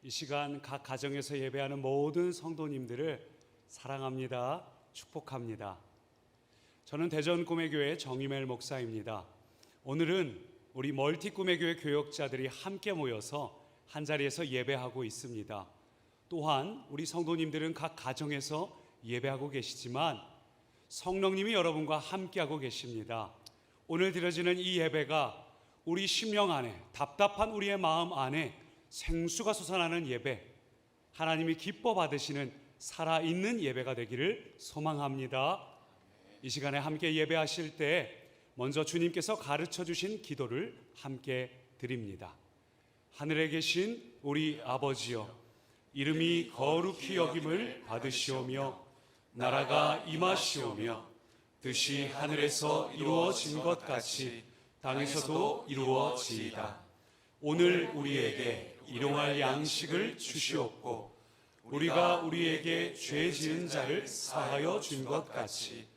이 시간 각 가정에서 예배하는 모든 성도님들을 사랑합니다. 축복합니다. 저는 대전 꿈의교회 정임엘 목사입니다. 오늘은 우리 멀티 꿈의교회 교역자들이 함께 모여서 한자리에서 예배하고 있습니다. 또한 우리 성도님들은 각 가정에서 예배하고 계시지만 성령님이 여러분과 함께하고 계십니다. 오늘 드려지는 이 예배가 우리 심령 안에, 답답한 우리의 마음 안에 생수가 솟아나는 예배, 하나님이 기뻐 받으시는 살아있는 예배가 되기를 소망합니다. 이 시간에 함께 예배하실 때 먼저 주님께서 가르쳐 주신 기도를 함께 드립니다. 하늘에 계신 우리 아버지여, 이름이 거룩히 여김을 받으시오며 나라가 임하시오며 뜻이 하늘에서 이루어진 것 같이 땅에서도 이루어지이다. 오늘 우리에게 일용할 양식을 주시옵고 우리가 우리에게 죄 지은 자를 사하여 준 것 같이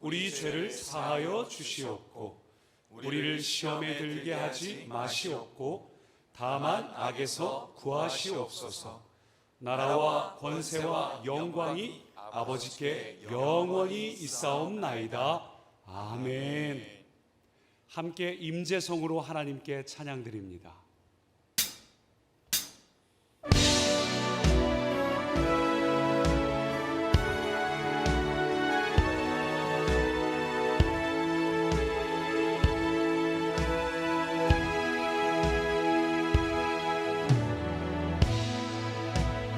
우리 죄를 사하여 주시옵고 우리를 시험에 들게 하지 마시옵고 다만 악에서 구하시옵소서. 나라와 권세와 영광이 아버지께 영원히 있사옵나이다. 아멘. 함께 임재성으로 하나님께 찬양드립니다.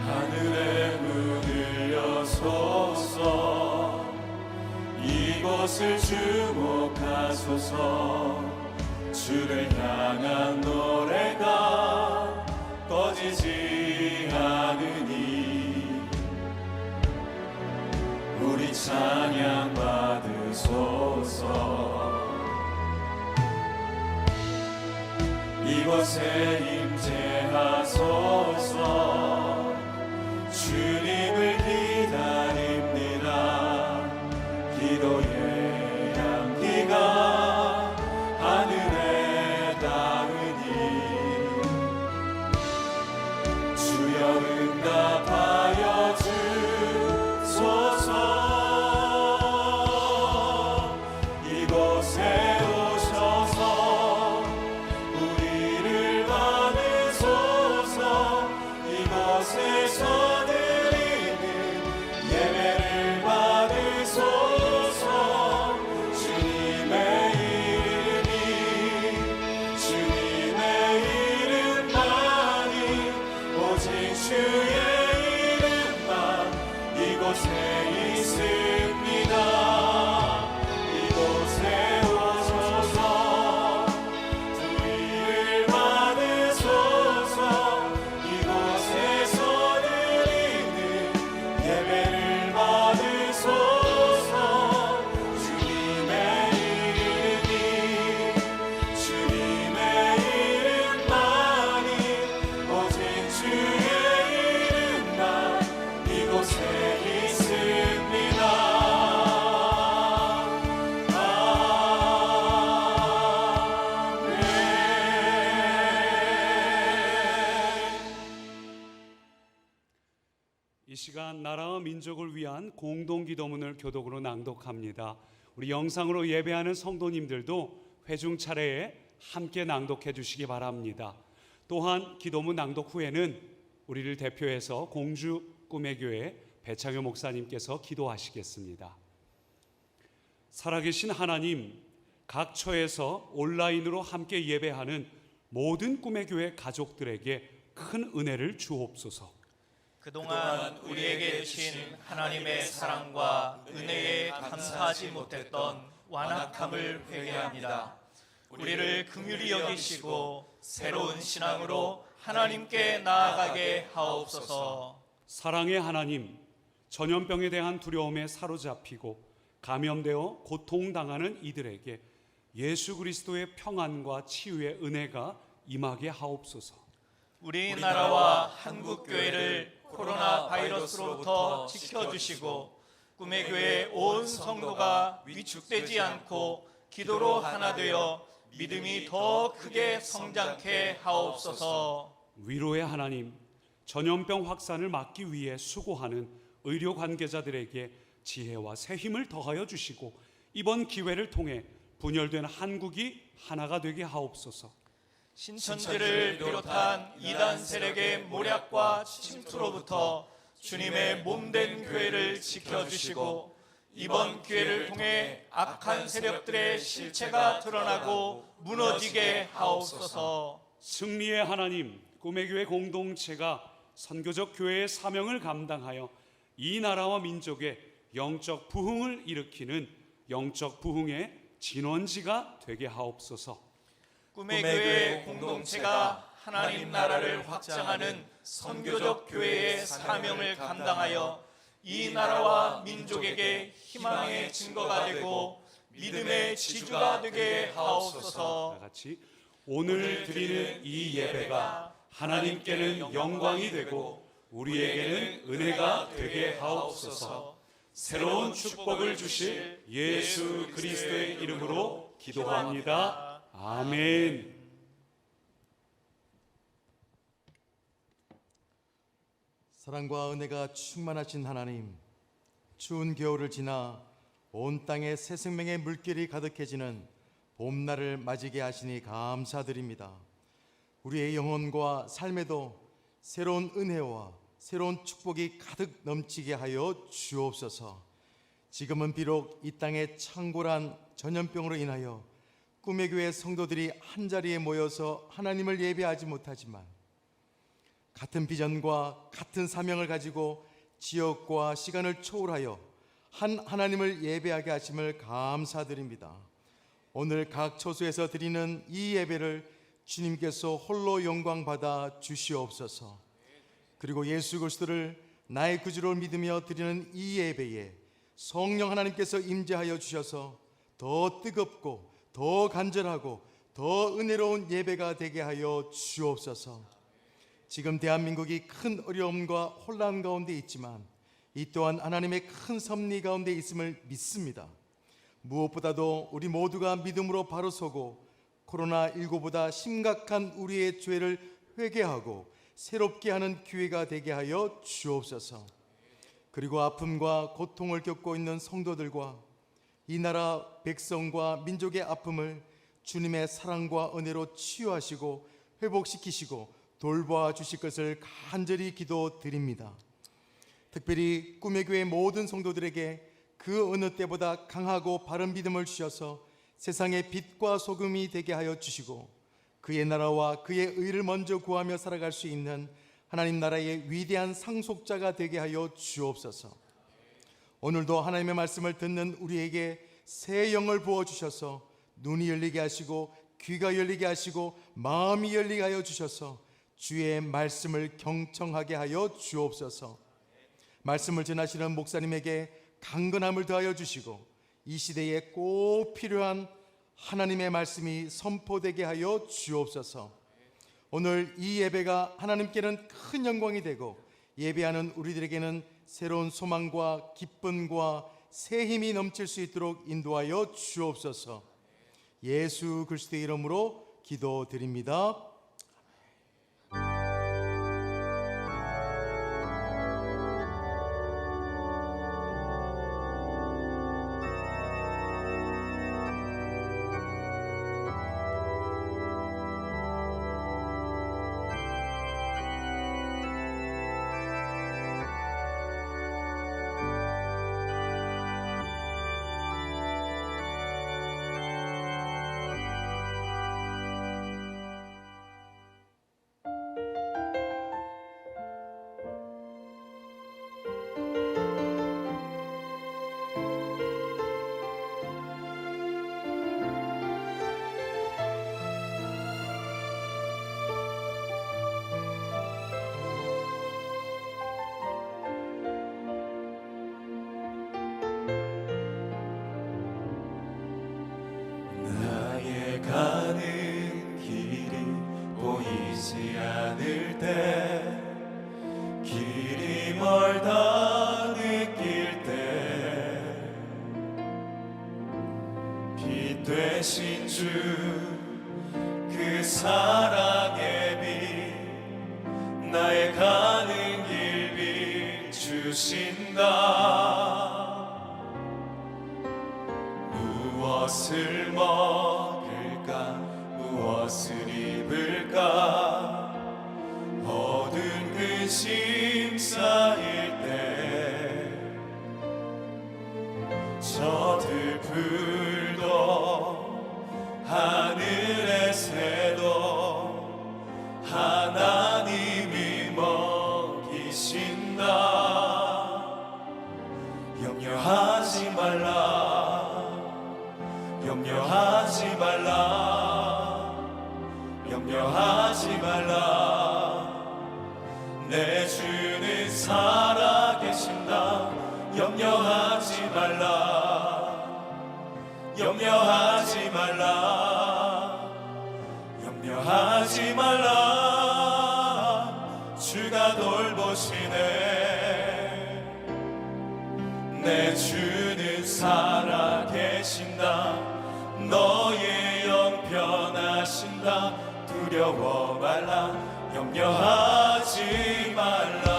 하늘의 문을 여소서, 이곳을 주목하소서. 주를 향한 노래가 꺼지지 않으니 우리 찬양 받으소서. 이곳에 임재하소서. 주님을 기다립니다. 기도의 향기가 하늘에 닿으니 주여 응답하여 주소서. 이곳에 오셔서 우리를 받으소서. 이곳에서 드리는 예배를 받으소서. 주님의 이름만이, 오직 주의 이름만 이곳에 있습니다. 이곳에 오셔서 우리를 받으소서. 이곳에서 드리는 예배를 받으소서. 주님의 이름만이, 오직 주의 이름만 이곳에 있습니다. 이 시간 나라와 민족을 위한 공동기도문을 교독으로 낭독합니다. 우리 영상으로 예배하는 성도님들도 회중 차례에 함께 낭독해 주시기 바랍니다. 또한 기도문 낭독 후에는 우리를 대표해서 공주 꿈의교회 배창효 목사님께서 기도하시겠습니다. 살아계신 하나님, 각 처에서 온라인으로 함께 예배하는 모든 꿈의교회 가족들에게 큰 은혜를 주옵소서. 그동안 우리에게 주신 하나님의 사랑과 은혜에 감사하지 못했던 완악함을 회개합니다. 우리를 긍휼히 여기시고 새로운 신앙으로 하나님께 나아가게 하옵소서. 사랑의 하나님, 전염병에 대한 두려움에 사로잡히고 감염되어 고통당하는 이들에게 예수 그리스도의 평안과 치유의 은혜가 임하게 하옵소서. 우리나라와 한국교회를 코로나 바이러스로부터 지켜주시고 꿈의 교회 온 성도가 위축되지 않고 기도로 하나 되어 믿음이 더 크게 성장케 하옵소서. 위로의 하나님, 전염병 확산을 막기 위해 수고하는 의료 관계자들에게 지혜와 새 힘을 더하여 주시고 이번 기회를 통해 분열된 한국이 하나가 되게 하옵소서. 신천지를 비롯한 이단 세력의 모략과 침투로부터 주님의 몸된 교회를 지켜주시고 이번 기회를 통해 악한 세력들의 실체가 드러나고 무너지게 하옵소서. 승리의 하나님, 꿈의 교회 공동체가 선교적 교회의 사명을 감당하여 이 나라와 민족의 영적 부흥을 일으키는 영적 부흥의 진원지가 되게 하옵소서. 꿈의 교회 공동체가 하나님 나라를 확장하는 선교적 교회의 사명을 감당하여 이 나라와 민족에게 희망의 증거가 되고 믿음의 지주가 되게 하옵소서. 다 같이 오늘 드리는 이 예배가 하나님께는 영광이 되고 우리에게는 은혜가 되게 하옵소서. 새로운 축복을 주실 예수 그리스도의 이름으로 기도합니다. 아멘. 사랑과 은혜가 충만하신 하나님, 추운 겨울을 지나 온 땅에 새 생명의 물결이 가득해지는 봄날을 맞이게 하시니 감사드립니다. 우리의 영혼과 삶에도 새로운 은혜와 새로운 축복이 가득 넘치게 하여 주옵소서. 지금은 비록 이 땅에 창궐한 전염병으로 인하여 꿈의 교회 성도들이 한자리에 모여서 하나님을 예배하지 못하지만 같은 비전과 같은 사명을 가지고 지역과 시간을 초월하여 한 하나님을 예배하게 하심을 감사드립니다. 오늘 각 처소에서 드리는 이 예배를 주님께서 홀로 영광 받아 주시옵소서. 그리고 예수 그리스도를 나의 구주로 믿으며 드리는 이 예배에 성령 하나님께서 임재하여 주셔서 더 뜨겁고 더 간절하고 더 은혜로운 예배가 되게 하여 주옵소서. 지금 대한민국이 큰 어려움과 혼란 가운데 있지만 이 또한 하나님의 큰 섭리 가운데 있음을 믿습니다. 무엇보다도 우리 모두가 믿음으로 바로 서고 코로나19보다 심각한 우리의 죄를 회개하고 새롭게 하는 기회가 되게 하여 주옵소서. 그리고 아픔과 고통을 겪고 있는 성도들과 이 나라 백성과 민족의 아픔을 주님의 사랑과 은혜로 치유하시고 회복시키시고 돌보아 주실 것을 간절히 기도드립니다. 특별히 꿈의 교회 모든 성도들에게 그 어느 때보다 강하고 바른 믿음을 주셔서 세상의 빛과 소금이 되게 하여 주시고 그의 나라와 그의 의를 먼저 구하며 살아갈 수 있는 하나님 나라의 위대한 상속자가 되게 하여 주옵소서. 오늘도 하나님의 말씀을 듣는 우리에게 새 영을 부어주셔서 눈이 열리게 하시고 귀가 열리게 하시고 마음이 열리게 하여 주셔서 주의 말씀을 경청하게 하여 주옵소서. 말씀을 전하시는 목사님에게 강건함을 더하여 주시고 이 시대에 꼭 필요한 하나님의 말씀이 선포되게 하여 주옵소서. 오늘 이 예배가 하나님께는 큰 영광이 되고 예배하는 우리들에게는 새로운 소망과 기쁨과 새 힘이 넘칠 수 있도록 인도하여 주옵소서. 예수 그리스도의 이름으로 기도드립니다. 가는 길이 보이지 않을 때 길이 멀다 느낄 때 빛 되신 주 그 사랑의 빛 나의 가 주신다. 무엇을 먹을까 무엇을 입을까 모든 근심 쌓일 때 저들풀도 하늘의 새도 하나님이 먹이신다. 염려하지 말라 염려하지 말라 염려하지 말라 내 주는 살아계신다. 염려하지 말라 염려하지 말라 염려하지 말라 주가 돌보시네. 내 주는 살아계신다. 너의 영 변하신다. 두려워 말라 염려하지 말라.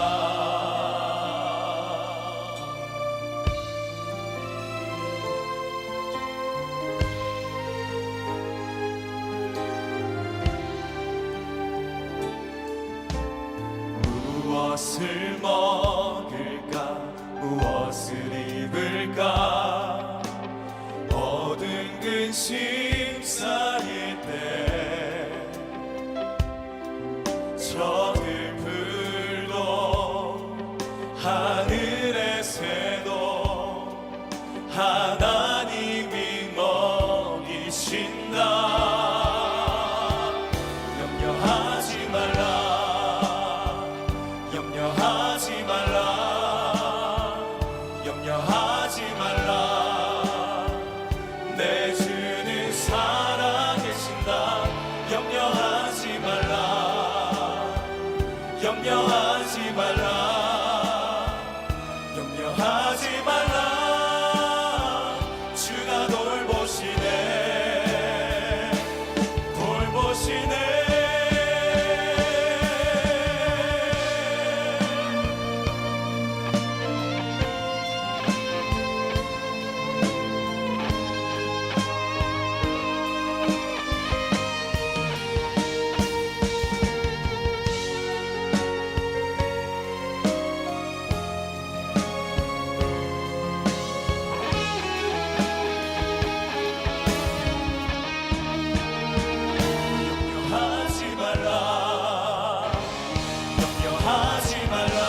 무엇을 먹을까 무엇을 입을까 모든 근심 쌓일 때 저들풀도 하늘의 새도 하나님이 먹이신다. 염려하지 말라 염려하지 말라 염려하지 말라 내 주는 살아계신다. 염려하지 말라 염려하지 말라 염려하지 말라 주가 돌보시네 돌보시네. 염려하지 말라 염려하지 말라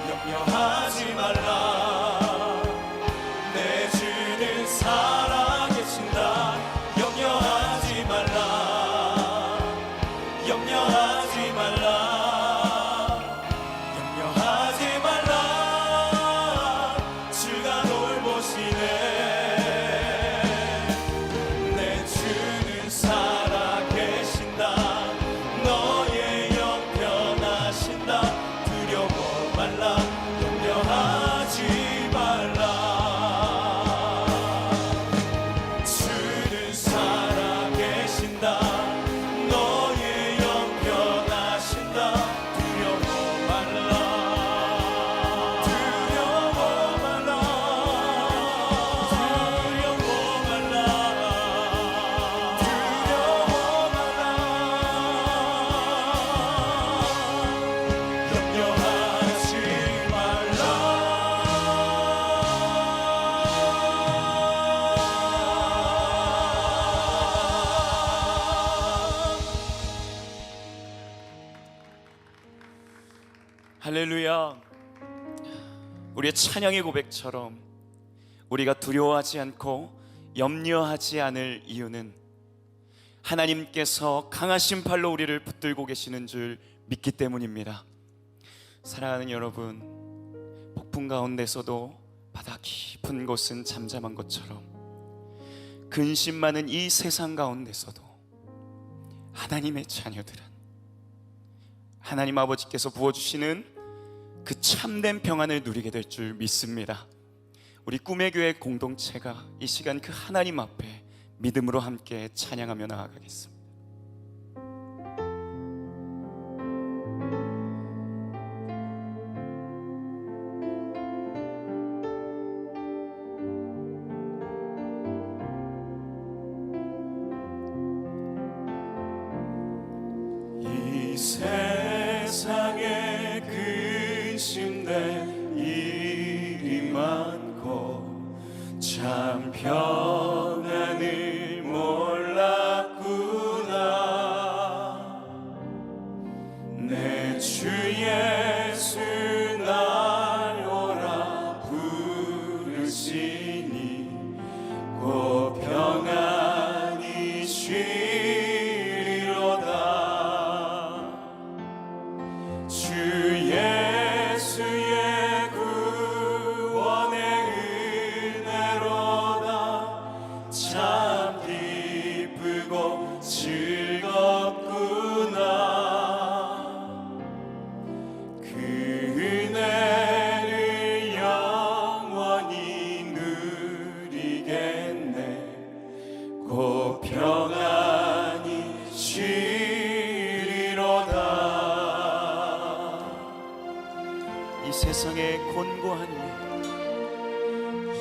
염려하지 말라 내 주는 살아계신다. 염려하지 말라 염려하지 말라 염려하지 말라 주가 돌보시네. 내 주는 살아계신다. 너의 영 변하신다. 두려워 말라 염려하지 말라 주는 살아계신다. 너의 영 변하신다. 두려워 말라 두려워 말라 두려워 말라 두려워 말라 염려하지 말라. 할렐루야. 우리의 찬양의 고백처럼 우리가 두려워하지 않고 염려하지 않을 이유는 하나님께서 강하신 팔로 우리를 붙들고 계시는 줄 믿기 때문입니다. 사랑하는 여러분, 폭풍 가운데서도 바다 깊은 곳은 잠잠한 것처럼 근심 많은 이 세상 가운데서도 하나님의 자녀들은 하나님 아버지께서 부어주시는 그 참된 평안을 누리게 될 줄 믿습니다. 우리 꿈의 교회 공동체가 이 시간 그 하나님 앞에 믿음으로 함께 찬양하며 나아가겠습니다. 세상에 근심될 일이 많고 참 평안을 몰랐구나. 내 주 예수 날 오라 부르시니 곧 평안히 쉬리로다. 주 예수의 구원의 은혜로다. 참 기쁘고 즐겁구나. 그 은혜를 영원히 누리겠네. 곧 평안히 쉬리로다. 이 세상에 곤고한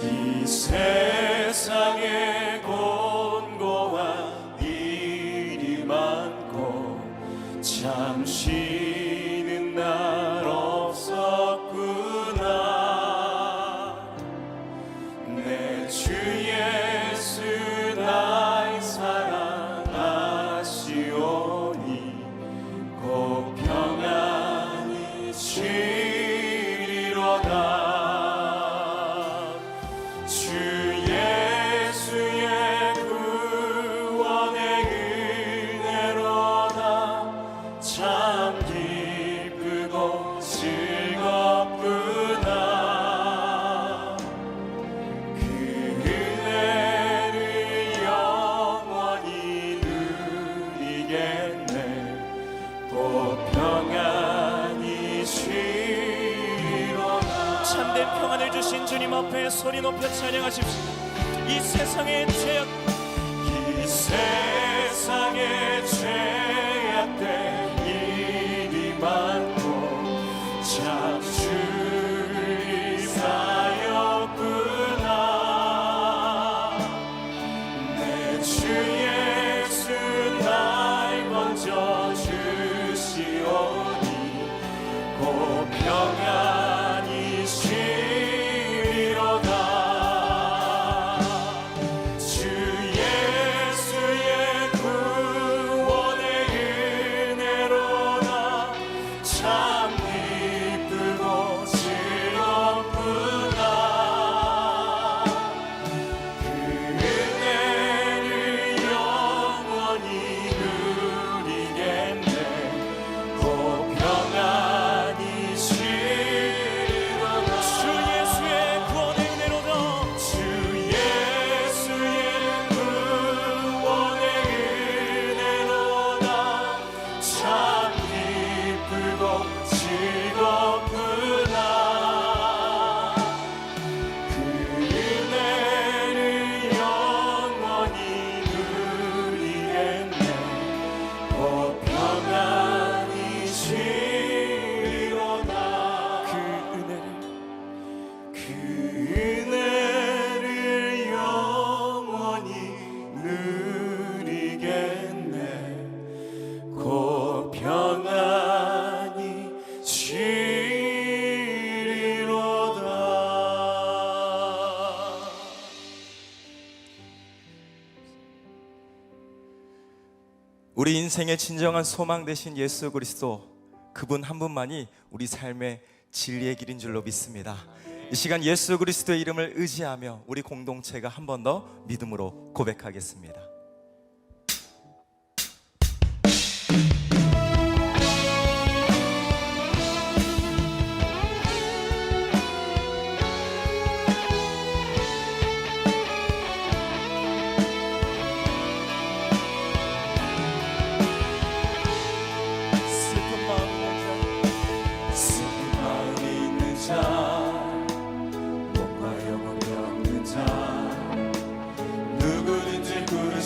이 세상에 곤고한 일이 많고 참 쉬는 날 없었구나. 내 주 예수 날 사랑하시오니 곧 평안히 쉬리로다. 주 예수의 구원의 은혜로다. 참 기쁘고 즐겁구나. 그 은혜를 영원히 누리겠네. 곧 평안히 쉬리로다. 참된 평안을 주신 주님 앞에 소리 높여 찬양하십시오. 이 세상의 죄악, 이 세상의 죄악된 일이 많고 참 주를 사였구나. 내 주 예수 날 건져 주시오니 곧 평안히 쉬리로다. 주 예수의 구원의 은혜로다. 참 기쁘고 즐겁구나. 그 은혜를 영원히 누리겠네. 곧 평안히 쉬리로다. 주 예수의 구원의 은혜로다. 주 예수의 구원의 은혜로다. 참 기쁘고 즐겁구나. 그 은혜를 영원히 누리겠네. 곧 평안히 쉬리로다. 그 은혜를 영원히 누리겠네. 곧 평안히 쉬리로다. 우리 인생의 진정한 소망 되신 예수 그리스도, 그분 한 분만이 우리 삶의 진리의 길인 줄로 믿습니다. 이 시간 예수 그리스도의 이름을 의지하며 우리 공동체가 한 번 더 믿음으로 고백하겠습니다. 슬픈 마음 있는 자, 몸과 영혼 병든 자, 누구든지 부르시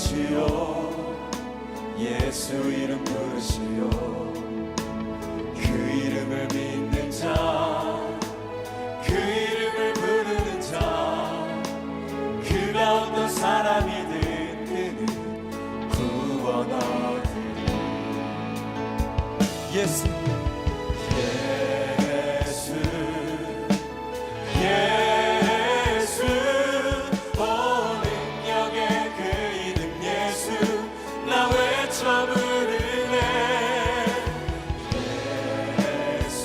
예수 예수 오 능력의 그 이름 예수 나 외쳐 부르네 예수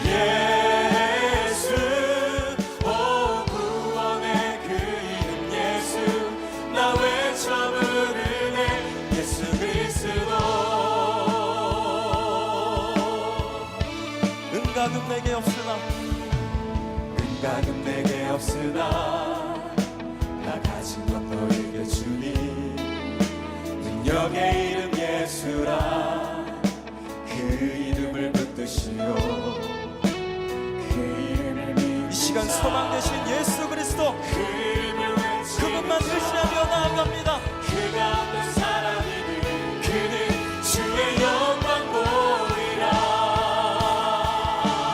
예수 오 구원의 그 이름 예수 나 외쳐 부르네 예수 그리스도 은가금 내게 없으나 은가금 내게 없으나 나 가진 것 너에게 주니 능력의 이름 예수라 그 이름을 붙드시오 그 이름을 이 시간 소망 되신 예수 그리스도 그 이름을 외치며 그분만 의지하며 나아갑니다. 그가 없는 사람이니 그는 주의 영광 보리라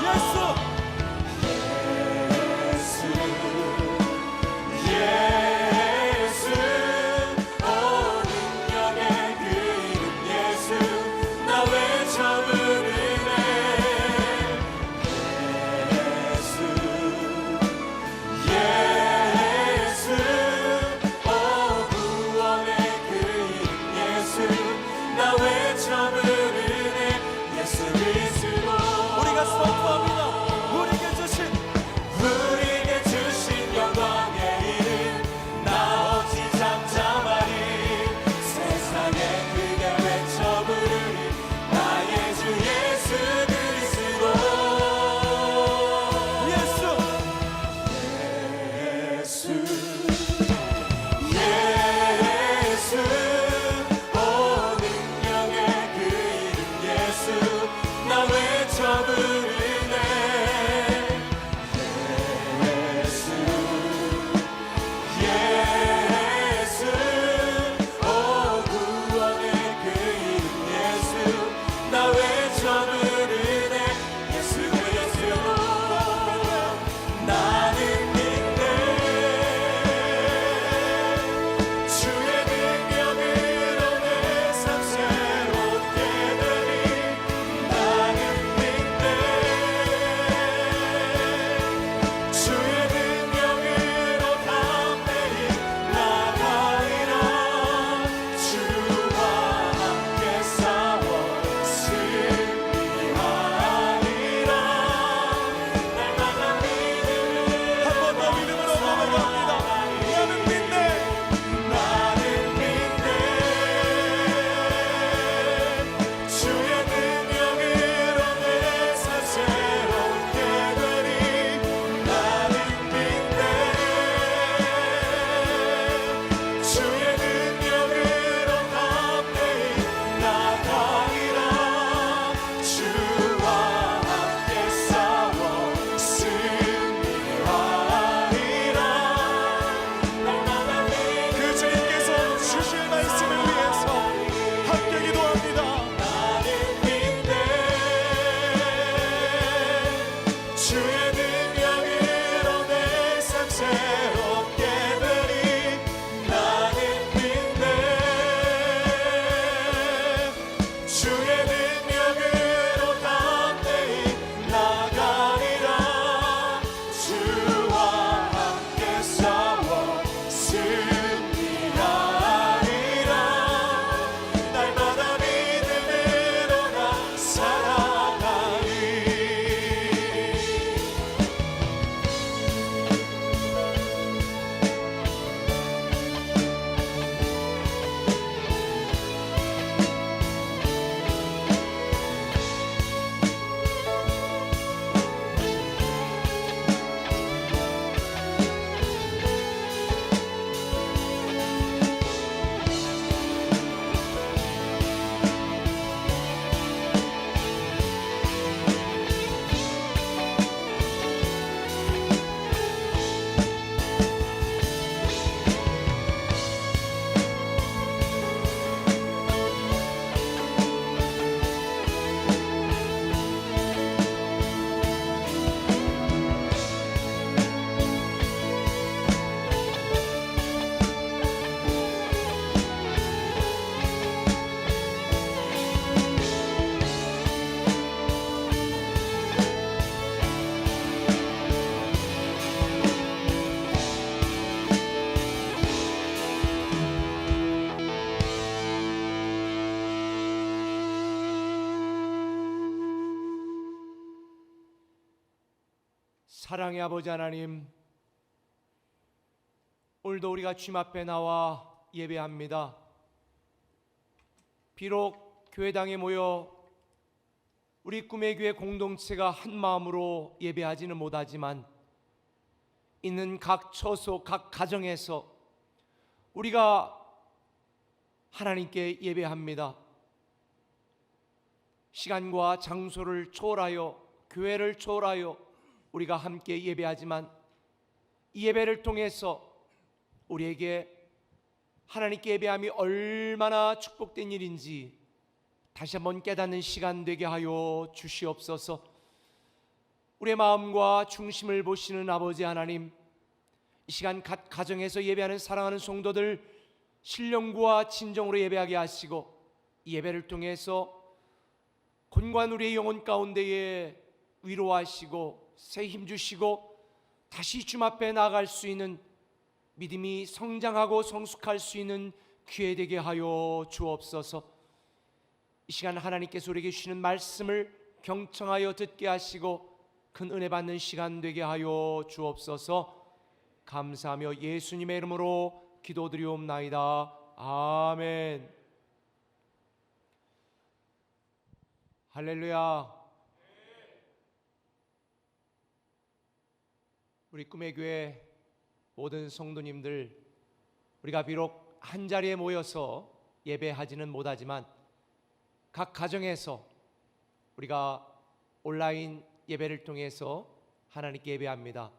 예수 예수 오 능력의 그 이름 예수 나 외쳐 부르네 예수 예수 오 구원의 그 이름 예수 나 외쳐 부르네 예수 그리스도 우리가 선포합니다. 우리에게 주신 우리에게 주신 영광의 이름 나 어찌 잠잠하리 세상에 크게 외쳐 부르리 나의 주 예수 그리스도 예수 예수 오 능력의 그 이름 예수 나 외쳐 부르네 예수 예수 오 구원의 그 이름 예수 나 외쳐 부르네 예수 그리스도 나는 믿네 주의 능력으로 내 삶 새롭게 되리 나는 믿네 주의 능력으로 담대히 나가리라 주와 함께 싸워 승리하리라 사랑의 아버지 하나님, 오늘도 우리가 주님 앞에 나와 예배합니다. 비록 교회당에 모여 우리 꿈의 교회 공동체가 한 마음으로 예배하지는 못하지만 있는 각 처소, 각 가정에서 우리가 하나님께 예배합니다. 시간과 장소를 초월하여, 교회를 초월하여 우리가 함께 예배하지만 이 예배를 통해서 우리에게 하나님께 예배함이 얼마나 축복된 일인지 다시 한번 깨닫는 시간 되게 하여 주시옵소서. 우리의 마음과 중심을 보시는 아버지 하나님, 이 시간 각 가정에서 예배하는 사랑하는 성도들 신령과 진정으로 예배하게 하시고, 이 예배를 통해서 곤고한 우리의 영혼 가운데에 위로하시고 새 힘 주시고 다시 주님 앞에 나아갈 수 있는 믿음이 성장하고 성숙할 수 있는 기회 되게 하여 주옵소서. 이 시간 하나님께서 우리에게 주시는 말씀을 경청하여 듣게 하시고 큰 은혜 받는 시간 되게 하여 주옵소서. 감사하며 예수님의 이름으로 기도드리옵나이다. 아멘. 할렐루야. 우리 꿈의 교회 모든 성도님들, 우리가 비록 한 자리에 모여서 예배하지는 못하지만 각 가정에서 우리가 온라인 예배를 통해서 하나님께 예배합니다.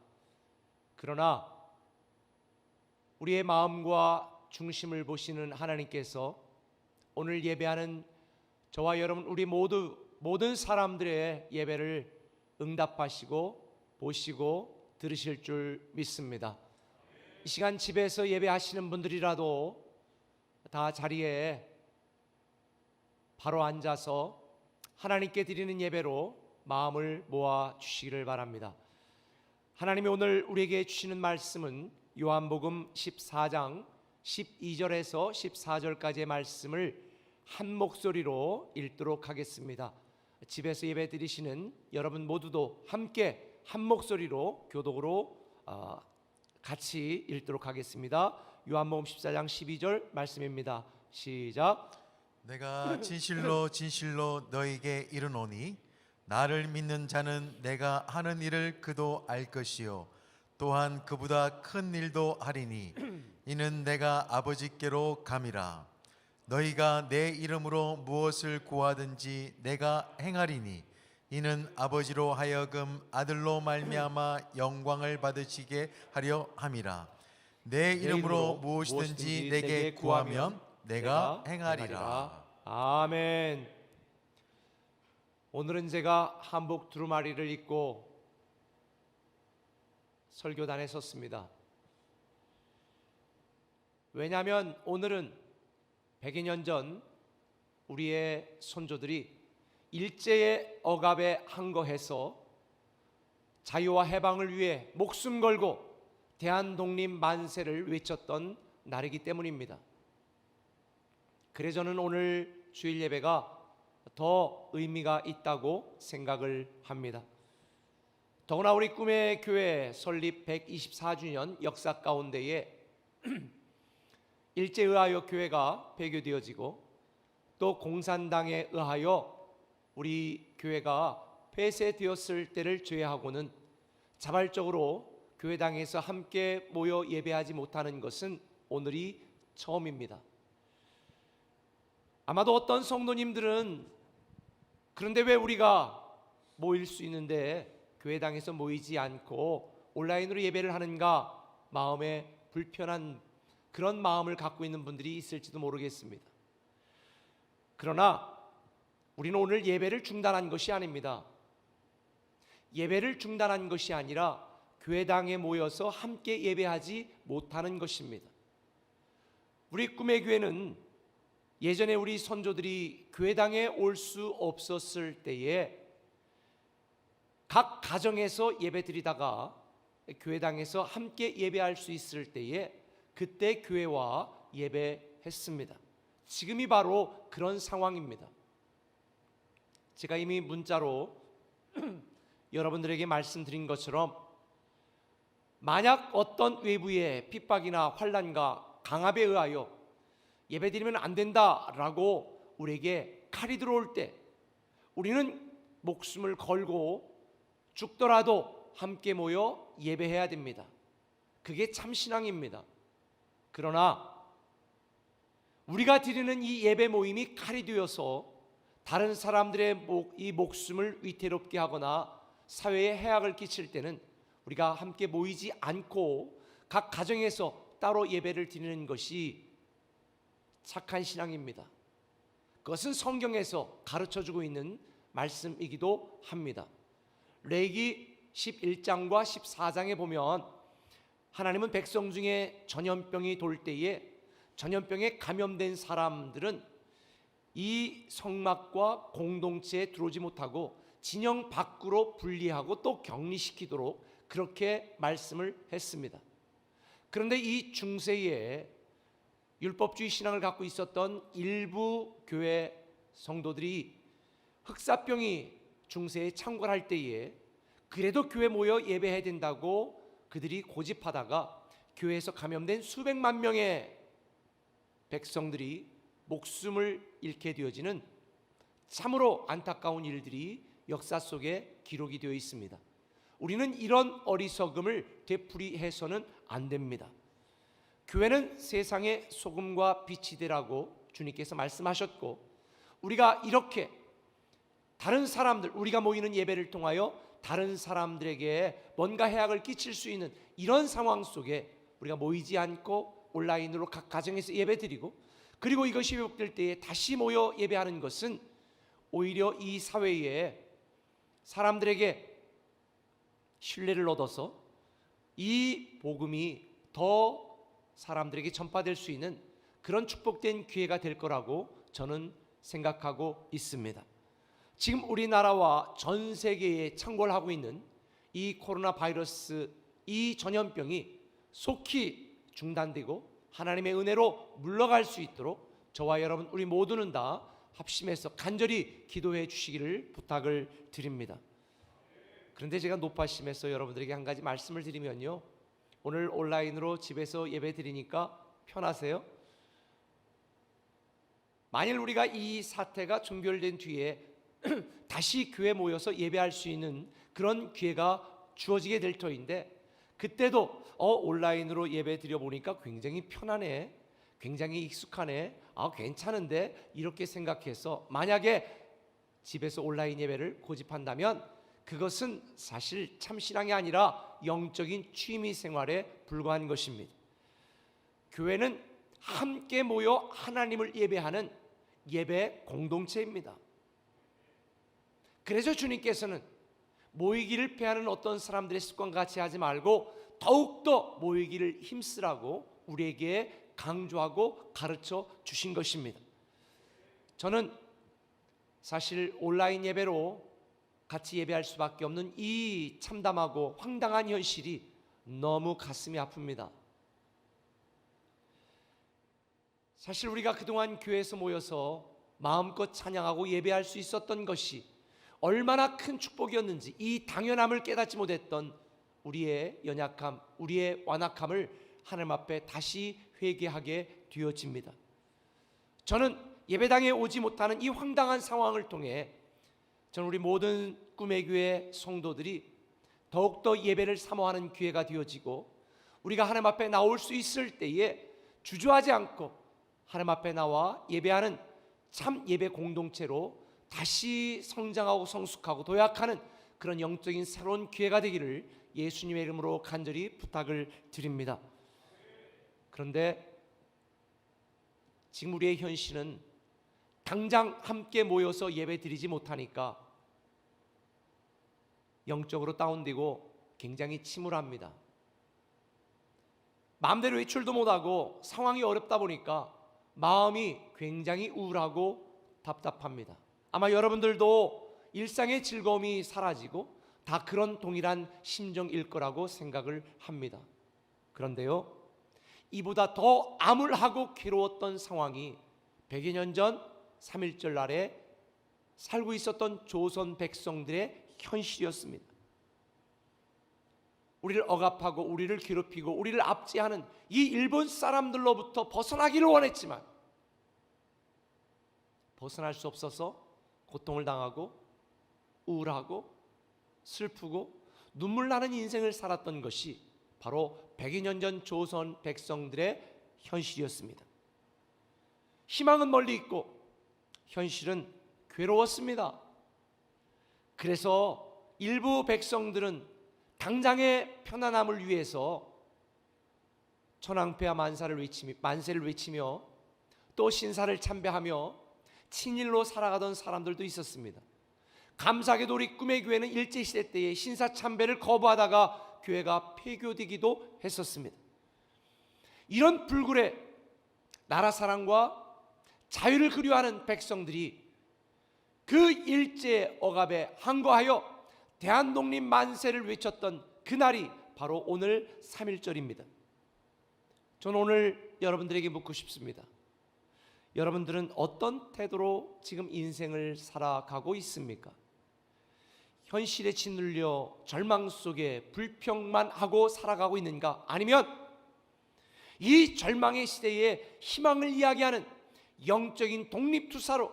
그러나 우리의 마음과 중심을 보시는 하나님께서 오늘 예배하는 저와 여러분 우리 모든 사람들의 예배를 응답하시고 보시고 들으실 줄 믿습니다. 이 시간 집에서 예배하시는 분들이라도 다 자리에 바로 앉아서 하나님께 드리는 예배로 마음을 모아 주시기를 바랍니다. 하나님이 오늘 우리에게 주시는 말씀은 요한복음 14장 12절에서 14절까지의 말씀을 한 목소리로 읽도록 하겠습니다. 집에서 예배 드리시는 여러분 모두도 함께 한 목소리로 교독으로 같이 읽도록 하겠습니다. 요한복음 14장 12절 말씀입니다. 시작. 내가 진실로 진실로 너에게 이르노니 나를 믿는 자는 내가 하는 일을 그도 알 것이요 또한 그보다 큰 일도 하리니 이는 내가 아버지께로 감이라. 너희가 내 이름으로 무엇을 구하든지 내가 행하리니 이는 아버지로 하여금 아들로 말미암아 영광을 받으시게 하려 함이라. 내 이름으로 무엇이든지 내게 구하면 내가 행하리라. 아멘. 오늘은 제가 한복 두루마리를 입고 설교단에 섰습니다. 왜냐하면 오늘은 100여 년 전 우리의 선조들이 일제의 억압에 항거해서 자유와 해방을 위해 목숨 걸고 대한독립 만세를 외쳤던 날이기 때문입니다. 그래서 저는 오늘 주일 예배가 더 의미가 있다고 생각을 합니다. 더구나 우리 꿈의 교회 설립 124주년 역사 가운데에 일제에 의하여 교회가 폐교되어지고 또 공산당에 의하여 우리 교회가 폐쇄되었을 때를 제외하고는 자발적으로 교회당에서 함께 모여 예배하지 못하는 것은 오늘이 처음입니다. 아마도 어떤 성도님들은 그런데 왜 우리가 모일 수 있는데 교회당에서 모이지 않고 온라인으로 예배를 하는가 마음에 불편한 그런 마음을 갖고 있는 분들이 있을지도 모르겠습니다. 그러나 우리는 오늘 예배를 중단한 것이 아닙니다. 예배를 중단한 것이 아니라 교회당에 모여서 함께 예배하지 못하는 것입니다. 우리 꿈의 교회는 예전에 우리 선조들이 교회당에 올 수 없었을 때에 각 가정에서 예배드리다가 교회당에서 함께 예배할 수 있을 때에 그때 교회와 예배했습니다. 지금이 바로 그런 상황입니다. 제가 이미 문자로 여러분들에게 말씀드린 것처럼 만약 어떤 외부의 핍박이나 환난과 강압에 의하여 예배드리면 안 된다라고 우리에게 칼이 들어올 때 우리는 목숨을 걸고 죽더라도 함께 모여 예배해야 됩니다. 그게 참 신앙입니다. 그러나 우리가 드리는 이 예배 모임이 칼이 되어서 다른 사람들의 이 목숨을 위태롭게 하거나 사회에 해악을 끼칠 때는 우리가 함께 모이지 않고 각 가정에서 따로 예배를 드리는 것이 착한 신앙입니다. 그것은 성경에서 가르쳐주고 있는 말씀이기도 합니다. 레위기 11장과 14장에 보면 하나님은 백성 중에 전염병이 돌 때에 전염병에 감염된 사람들은 이 성막과 공동체에 들어오지 못하고 진영 밖으로 분리하고 또 격리시키도록 그렇게 말씀을 했습니다. 그런데 이 중세에 율법주의 신앙을 갖고 있었던 일부 교회 성도들이 흑사병이 중세에 창궐할 때에 그래도 교회 모여 예배해야 된다고 그들이 고집하다가 교회에서 감염된 수백만 명의 백성들이 목숨을 잃게 되어지는 참으로 안타까운 일들이 역사 속에 기록이 되어 있습니다. 우리는 이런 어리석음을 되풀이해서는 안 됩니다. 교회는 세상의 소금과 빛이 되라고 주님께서 말씀하셨고, 우리가 이렇게 다른 사람들, 우리가 모이는 예배를 통하여 다른 사람들에게 뭔가 해악을 끼칠 수 있는 이런 상황 속에 우리가 모이지 않고 온라인으로 각 가정에서 예배드리고, 그리고 이것이 회복될 때에 다시 모여 예배하는 것은 오히려 이 사회에 사람들에게 신뢰를 얻어서 이 복음이 더 사람들에게 전파될 수 있는 그런 축복된 기회가 될 거라고 저는 생각하고 있습니다. 지금 우리나라와 전 세계에 창궐하고 있는 이 코로나 바이러스, 이 전염병이 속히 중단되고 하나님의 은혜로 물러갈 수 있도록 저와 여러분 우리 모두는 다 합심해서 간절히 기도해 주시기를 부탁을 드립니다. 그런데 제가 높아심에서 여러분들에게 한 가지 말씀을 드리면요, 오늘 온라인으로 집에서 예배 드리니까 편하세요? 만일 우리가 이 사태가 종결된 뒤에 다시 교회 모여서 예배할 수 있는 그런 기회가 주어지게 될 터인데, 그때도 온라인으로 예배 드려보니까 굉장히 편하네, 굉장히 익숙하네, 괜찮은데 이렇게 생각해서 만약에 집에서 온라인 예배를 고집한다면 그것은 사실 참 신앙이 아니라 영적인 취미 생활에 불과한 것입니다. 교회는 함께 모여 하나님을 예배하는 예배 공동체입니다. 그래서 주님께서는 모이기를 패하는 어떤 사람들의 습관과 같이 하지 말고 더욱더 모이기를 힘쓰라고 우리에게 강조하고 가르쳐 주신 것입니다. 저는 사실 온라인 예배로 같이 예배할 수밖에 없는 이 참담하고 황당한 현실이 너무 가슴이 아픕니다. 사실 우리가 그동안 교회에서 모여서 마음껏 찬양하고 예배할 수 있었던 것이 얼마나 큰 축복이었는지, 이 당연함을 깨닫지 못했던 우리의 연약함, 우리의 완악함을 하나님 앞에 다시 회개하게 되어집니다. 저는 예배당에 오지 못하는 이 황당한 상황을 통해 저는 우리 모든 꿈의 교회 성도들이 더욱더 예배를 사모하는 기회가 되어지고, 우리가 하나님 앞에 나올 수 있을 때에 주저하지 않고 하나님 앞에 나와 예배하는 참 예배 공동체로 다시 성장하고 성숙하고 도약하는 그런 영적인 새로운 기회가 되기를 예수님의 이름으로 간절히 부탁을 드립니다. 그런데 지금 우리의 현실은 당장 함께 모여서 예배 드리지 못하니까 영적으로 다운되고 굉장히 침울합니다. 마음대로 외출도 못하고 상황이 어렵다 보니까 마음이 굉장히 우울하고 답답합니다. 아마 여러분들도 일상의 즐거움이 사라지고 다 그런 동일한 심정일 거라고 생각을 합니다. 그런데요, 이보다 더 암울하고 괴로웠던 상황이 100여 년 전 3.1절 날에 살고 있었던 조선 백성들의 현실이었습니다. 우리를 억압하고 우리를 괴롭히고 우리를 압제하는 이 일본 사람들로부터 벗어나기를 원했지만 벗어날 수 없어서 고통을 당하고 우울하고 슬프고 눈물 나는 인생을 살았던 것이 바로 100여 년 전 조선 백성들의 현실이었습니다. 희망은 멀리 있고 현실은 괴로웠습니다. 그래서 일부 백성들은 당장의 편안함을 위해서 천황폐하 만세를 외치며 또 신사를 참배하며 친일로 살아가던 사람들도 있었습니다. 감사하게도 우리 꿈의 교회는 일제시대 때에 신사 참배를 거부하다가 교회가 폐교되기도 했었습니다. 이런 불굴의 나라 사랑과 자유를 그리워하는 백성들이 그 일제 억압에 항거하여 대한독립 만세를 외쳤던 그날이 바로 오늘 3.1절입니다. 저는 오늘 여러분들에게 묻고 싶습니다. 여러분들은 어떤 태도로 지금 인생을 살아가고 있습니까? 현실에 짓눌려 절망 속에 불평만 하고 살아가고 있는가? 아니면 이 절망의 시대에 희망을 이야기하는 영적인 독립투사로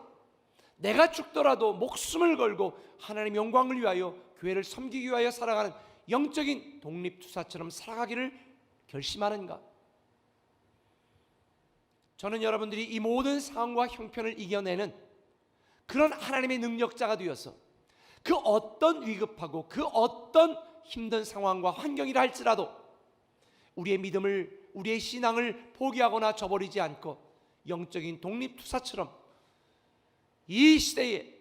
내가 죽더라도 목숨을 걸고 하나님의 영광을 위하여 교회를 섬기기 위하여 살아가는 영적인 독립투사처럼 살아가기를 결심하는가? 저는 여러분들이 이 모든 상황과 형편을 이겨내는 그런 하나님의 능력자가 되어서 그 어떤 위급하고 그 어떤 힘든 상황과 환경이라 할지라도 우리의 믿음을, 우리의 신앙을 포기하거나 저버리지 않고 영적인 독립투사처럼 이 시대에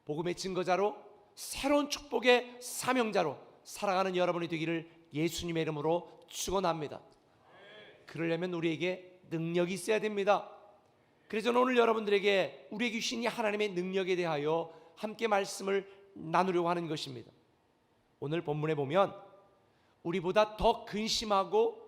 복음의 증거자로 새로운 축복의 사명자로 살아가는 여러분이 되기를 예수님의 이름으로 축원합니다. 그러려면 우리에게 능력이 있어야 됩니다. 그래서 저는 오늘 여러분들에게 우리에게 주신 이 하나님의 능력에 대하여 함께 말씀을 나누려고 하는 것입니다. 오늘 본문에 보면 우리보다 더 근심하고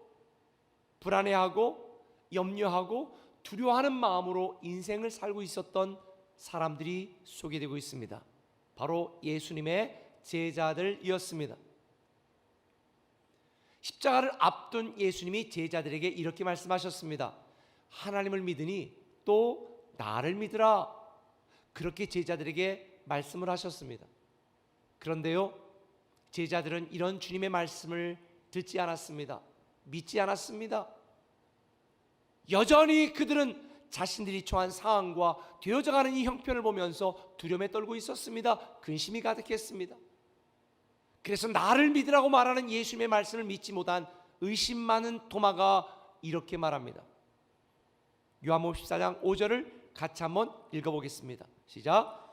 불안해하고 염려하고 두려워하는 마음으로 인생을 살고 있었던 사람들이 소개되고 있습니다. 바로 예수님의 제자들이었습니다. 십자가를 앞둔 예수님이 제자들에게 이렇게 말씀하셨습니다. 하나님을 믿으니 또 나를 믿으라. 그렇게 제자들에게 말씀을 하셨습니다. 그런데요, 제자들은 이런 주님의 말씀을 듣지 않았습니다. 믿지 않았습니다. 여전히 그들은 자신들이 처한 상황과 되어져가는 이 형편을 보면서 두려움에 떨고 있었습니다. 근심이 가득했습니다. 그래서 나를 믿으라고 말하는 예수님의 말씀을 믿지 못한 의심 많은 도마가 이렇게 말합니다. 요한복음 14장 5절을 같이 한번 읽어보겠습니다. 시작.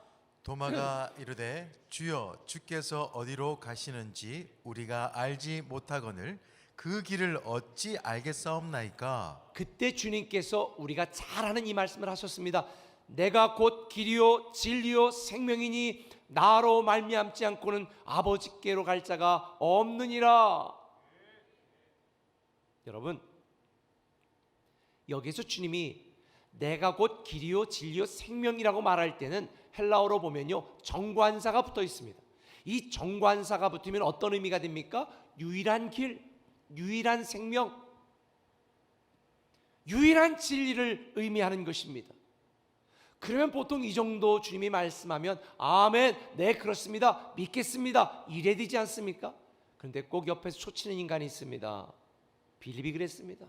도마가 이르되 주여 주께서 어디로 가시는지 우리가 알지 못하거늘 그 길을 어찌 알겠사옵나이까. 그때 주님께서 우리가 잘 아는 이 말씀을 하셨습니다. 내가 곧 길이요 진리요 생명이니 나로 말미암지 않고는 아버지께로 갈 자가 없느니라. 여러분, 여기서 주님이 내가 곧 길이요 진리요 생명이라고 말할 때는 헬라어로 보면요 정관사가 붙어 있습니다. 이 정관사가 붙으면 어떤 의미가 됩니까? 유일한 길, 유일한 생명, 유일한 진리를 의미하는 것입니다. 그러면 보통 이 정도 주님이 말씀하면 아멘, 네 그렇습니다, 믿겠습니다 이래 되지 않습니까? 그런데 꼭 옆에서 초치는 인간이 있습니다. 빌립이 그랬습니다.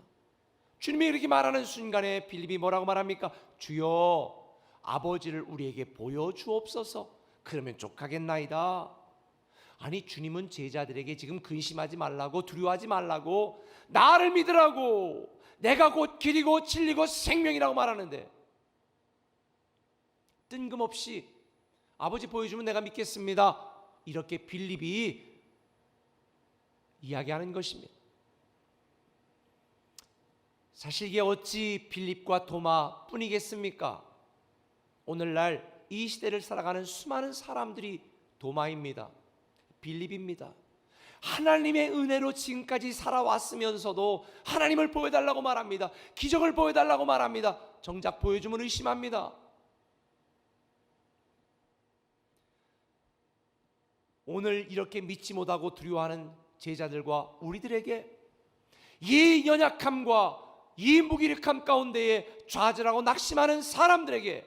주님이 이렇게 말하는 순간에 빌립이 뭐라고 말합니까? 주여 아버지를 우리에게 보여주옵소서. 그러면 족하겠나이다. 아니, 주님은 제자들에게 지금 근심하지 말라고, 두려워하지 말라고, 나를 믿으라고, 내가 곧 길이고 진리고 생명이라고 말하는데 뜬금없이 아버지 보여주면 내가 믿겠습니다 이렇게 빌립이 이야기하는 것입니다. 사실 이게 어찌 빌립과 도마 뿐이겠습니까? 오늘날 이 시대를 살아가는 수많은 사람들이 도마입니다. 빌립입니다. 하나님의 은혜로 지금까지 살아왔으면서도 하나님을 보여달라고 말합니다. 기적을 보여달라고 말합니다. 정작 보여주면 의심합니다. 오늘 이렇게 믿지 못하고 두려워하는 제자들과 우리들에게 이 연약함과 이 무기력함 가운데에 좌절하고 낙심하는 사람들에게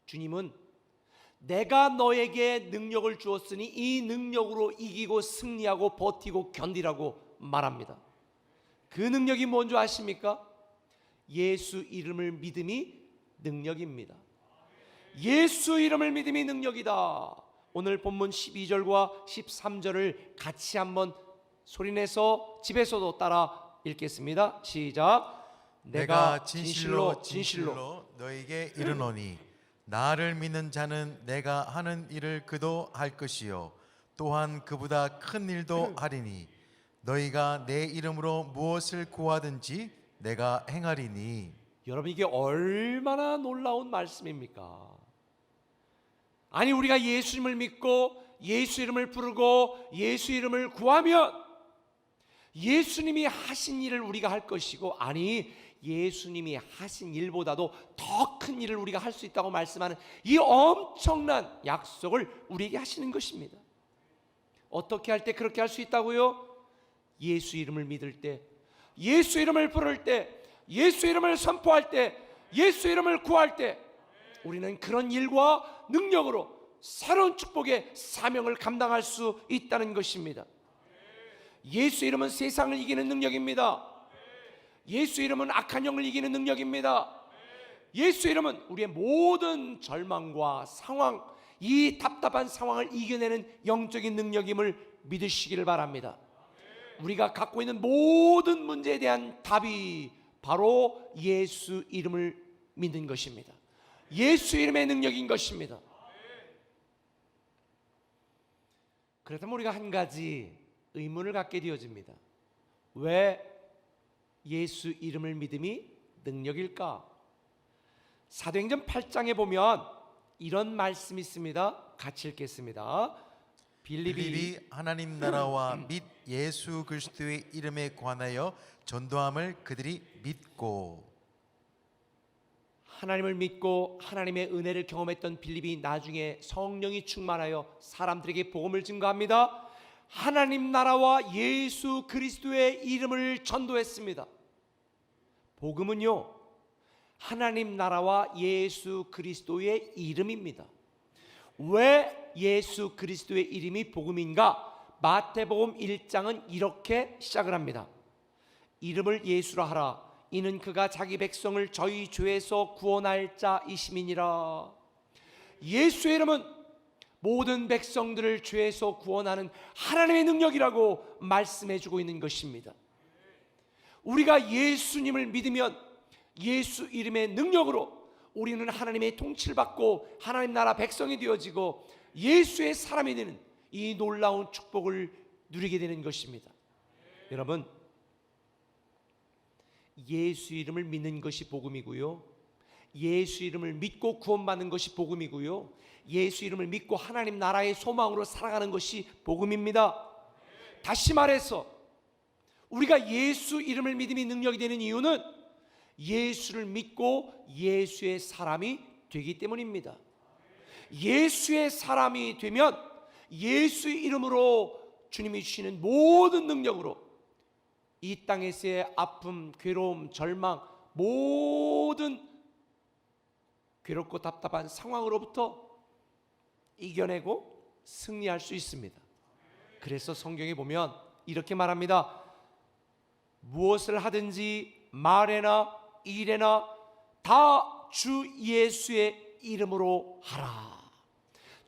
주님은 내가 너에게 능력을 주었으니 이 능력으로 이기고 승리하고 버티고 견디라고 말합니다. 그 능력이 뭔지 아십니까? 예수 이름을 믿음이 능력입니다. 예수 이름을 믿음이 능력이다. 오늘 본문 12절과 13절을 같이 한번 소리내서 집에서도 따라 읽겠습니다. 시작. 내가 진실로 너에게 이르노니 나를 믿는 자는 내가 하는 일을 그도 할 것이요 또한 그보다 큰 일도 하리니 너희가 내 이름으로 무엇을 구하든지 내가 행하리니. 여러분, 이게 얼마나 놀라운 말씀입니까? 아니, 우리가 예수님을 믿고 예수 이름을 부르고 예수 이름을 구하면 예수님이 하신 일을 우리가 할 것이고, 아니 예수님이 하신 일보다도 더 큰 일을 우리가 할 수 있다고 말씀하는 이 엄청난 약속을 우리에게 하시는 것입니다. 어떻게 할 때 그렇게 할 수 있다고요? 예수 이름을 믿을 때, 예수 이름을 부를 때, 예수 이름을 선포할 때, 예수 이름을 구할 때 우리는 그런 일과 능력으로 새로운 축복의 사명을 감당할 수 있다는 것입니다. 예수 이름은 세상을 이기는 능력입니다. 예수 이름은 악한 영을 이기는 능력입니다. 예수 이름은 우리의 모든 절망과 상황, 이 답답한 상황을 이겨내는 영적인 능력임을 믿으시기를 바랍니다. 우리가 갖고 있는 모든 문제에 대한 답이 바로 예수 이름을 믿는 것입니다. 예수 이름의 능력인 것입니다. 그렇다면 우리가 한 가지 의문을 갖게 되어집니다. 왜 예수 이름을 믿음이 능력일까? 사도행전 8장에 보면 이런 말씀이 있습니다. 같이 읽겠습니다. 빌립이 하나님 나라와 및 예수 그리스도의 이름에 관하여 전도함을 그들이 믿고. 하나님을 믿고 하나님의 은혜를 경험했던 빌립이 나중에 성령이 충만하여 사람들에게 복음을 증거합니다. 하나님 나라와 예수 그리스도의 이름을 전도했습니다. 복음은요, 하나님 나라와 예수 그리스도의 이름입니다. 왜 예수 그리스도의 이름이 복음인가? 마태복음 1장은 이렇게 시작을 합니다. 이름을 예수라 하라. 이는 그가 자기 백성을 저희 죄에서 구원할 자이심이니라. 예수의 이름은 모든 백성들을 죄에서 구원하는 하나님의 능력이라고 말씀해주고 있는 것입니다. 우리가 예수님을 믿으면 예수 이름의 능력으로 우리는 하나님의 통치를 받고 하나님 나라 백성이 되어지고 예수의 사람이 되는 이 놀라운 축복을 누리게 되는 것입니다. 여러분, 예수 이름을 믿는 것이 복음이고요, 예수 이름을 믿고 구원받는 것이 복음이고요, 예수 이름을 믿고 하나님 나라의 소망으로 살아가는 것이 복음입니다. 다시 말해서 우리가 예수 이름을 믿음이 능력이 되는 이유는 예수를 믿고 예수의 사람이 되기 때문입니다. 예수의 사람이 되면 예수 이름으로 주님이 주시는 모든 능력으로 이 땅에서의 아픔, 괴로움, 절망, 모든 괴롭고 답답한 상황으로부터 이겨내고 승리할 수 있습니다. 그래서 성경에 보면 이렇게 말합니다. 무엇을 하든지 말에나 일에나 다 주 예수의 이름으로 하라.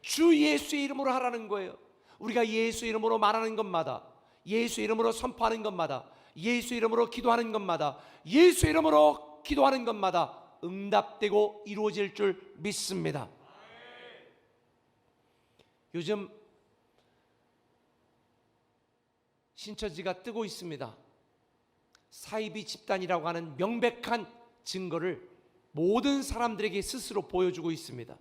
주 예수의 이름으로 하라는 거예요. 우리가 예수 이름으로 말하는 것마다, 예수 이름으로 선포하는 것마다, 예수 이름으로 기도하는 것마다, 예수 이름으로 기도하는 것마다 응답되고 이루어질 줄 믿습니다. 요즘 신처지가 뜨고 있습니다. 사이비 집단이라고 하는 명백한 증거를 모든 사람들에게 스스로 보여주고 있습니다.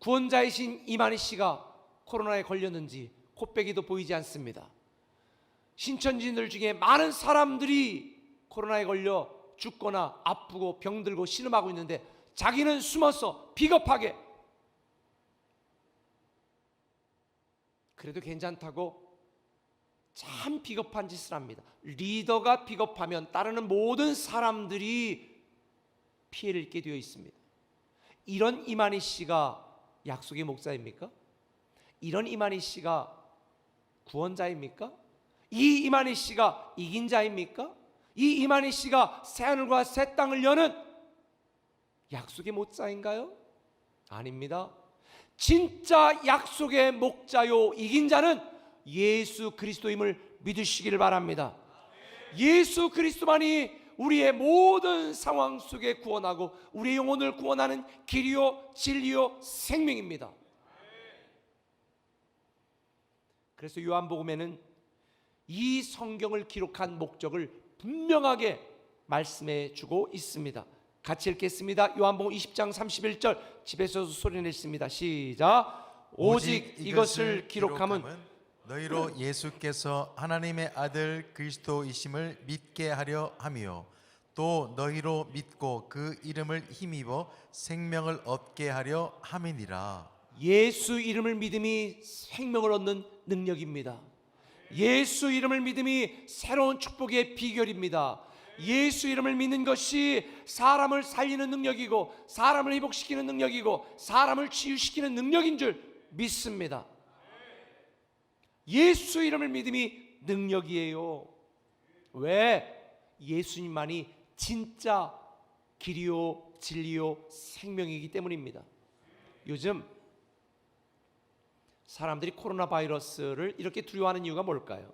구원자이신 이만희 씨가 코로나에 걸렸는지 코빼기도 보이지 않습니다. 신천지인들 중에 많은 사람들이 코로나에 걸려 죽거나 아프고 병들고 신음하고 있는데 자기는 숨어서 비겁하게 그래도 괜찮다고 참 비겁한 짓을 합니다. 리더가 비겁하면 따르는 모든 사람들이 피해를 입게 되어 있습니다. 이런 이만희 씨가 약속의 목사입니까? 이런 이만희 씨가 구원자입니까? 이 이만희 씨가 이긴 자입니까? 이 이만희 씨가 새하늘과 새 땅을 여는 약속의 목자인가요? 아닙니다. 진짜 약속의 목자요 이긴 자는 예수 그리스도임을 믿으시기를 바랍니다. 예수 그리스도만이 우리의 모든 상황 속에 구원하고 우리의 영혼을 구원하는 길이요 진리요 생명입니다. 그래서 요한복음에는 이 성경을 기록한 목적을 분명하게 말씀해 주고 있습니다. 같이 읽겠습니다. 요한복음 20장 31절 집에서도 소리 냈습니다. 시작. 오직 이것을 기록함은 너희로 예수께서 하나님의 아들 그리스도이심을 믿게 하려 함이요 또 너희로 믿고 그 이름을 힘입어 생명을 얻게 하려 함이니라. 예수 이름을 믿음이 생명을 얻는 능력입니다. 예수 이름을 믿음이 새로운 축복의 비결입니다. 예수 이름을 믿는 것이 사람을 살리는 능력이고 사람을 회복시키는 능력이고 사람을 치유시키는 능력인 줄 믿습니다. 예수 이름을 믿음이 능력이에요. 왜? 예수님만이 진짜 길이요 진리요 생명이기 때문입니다. 요즘 사람들이 코로나 바이러스를 이렇게 두려워하는 이유가 뭘까요?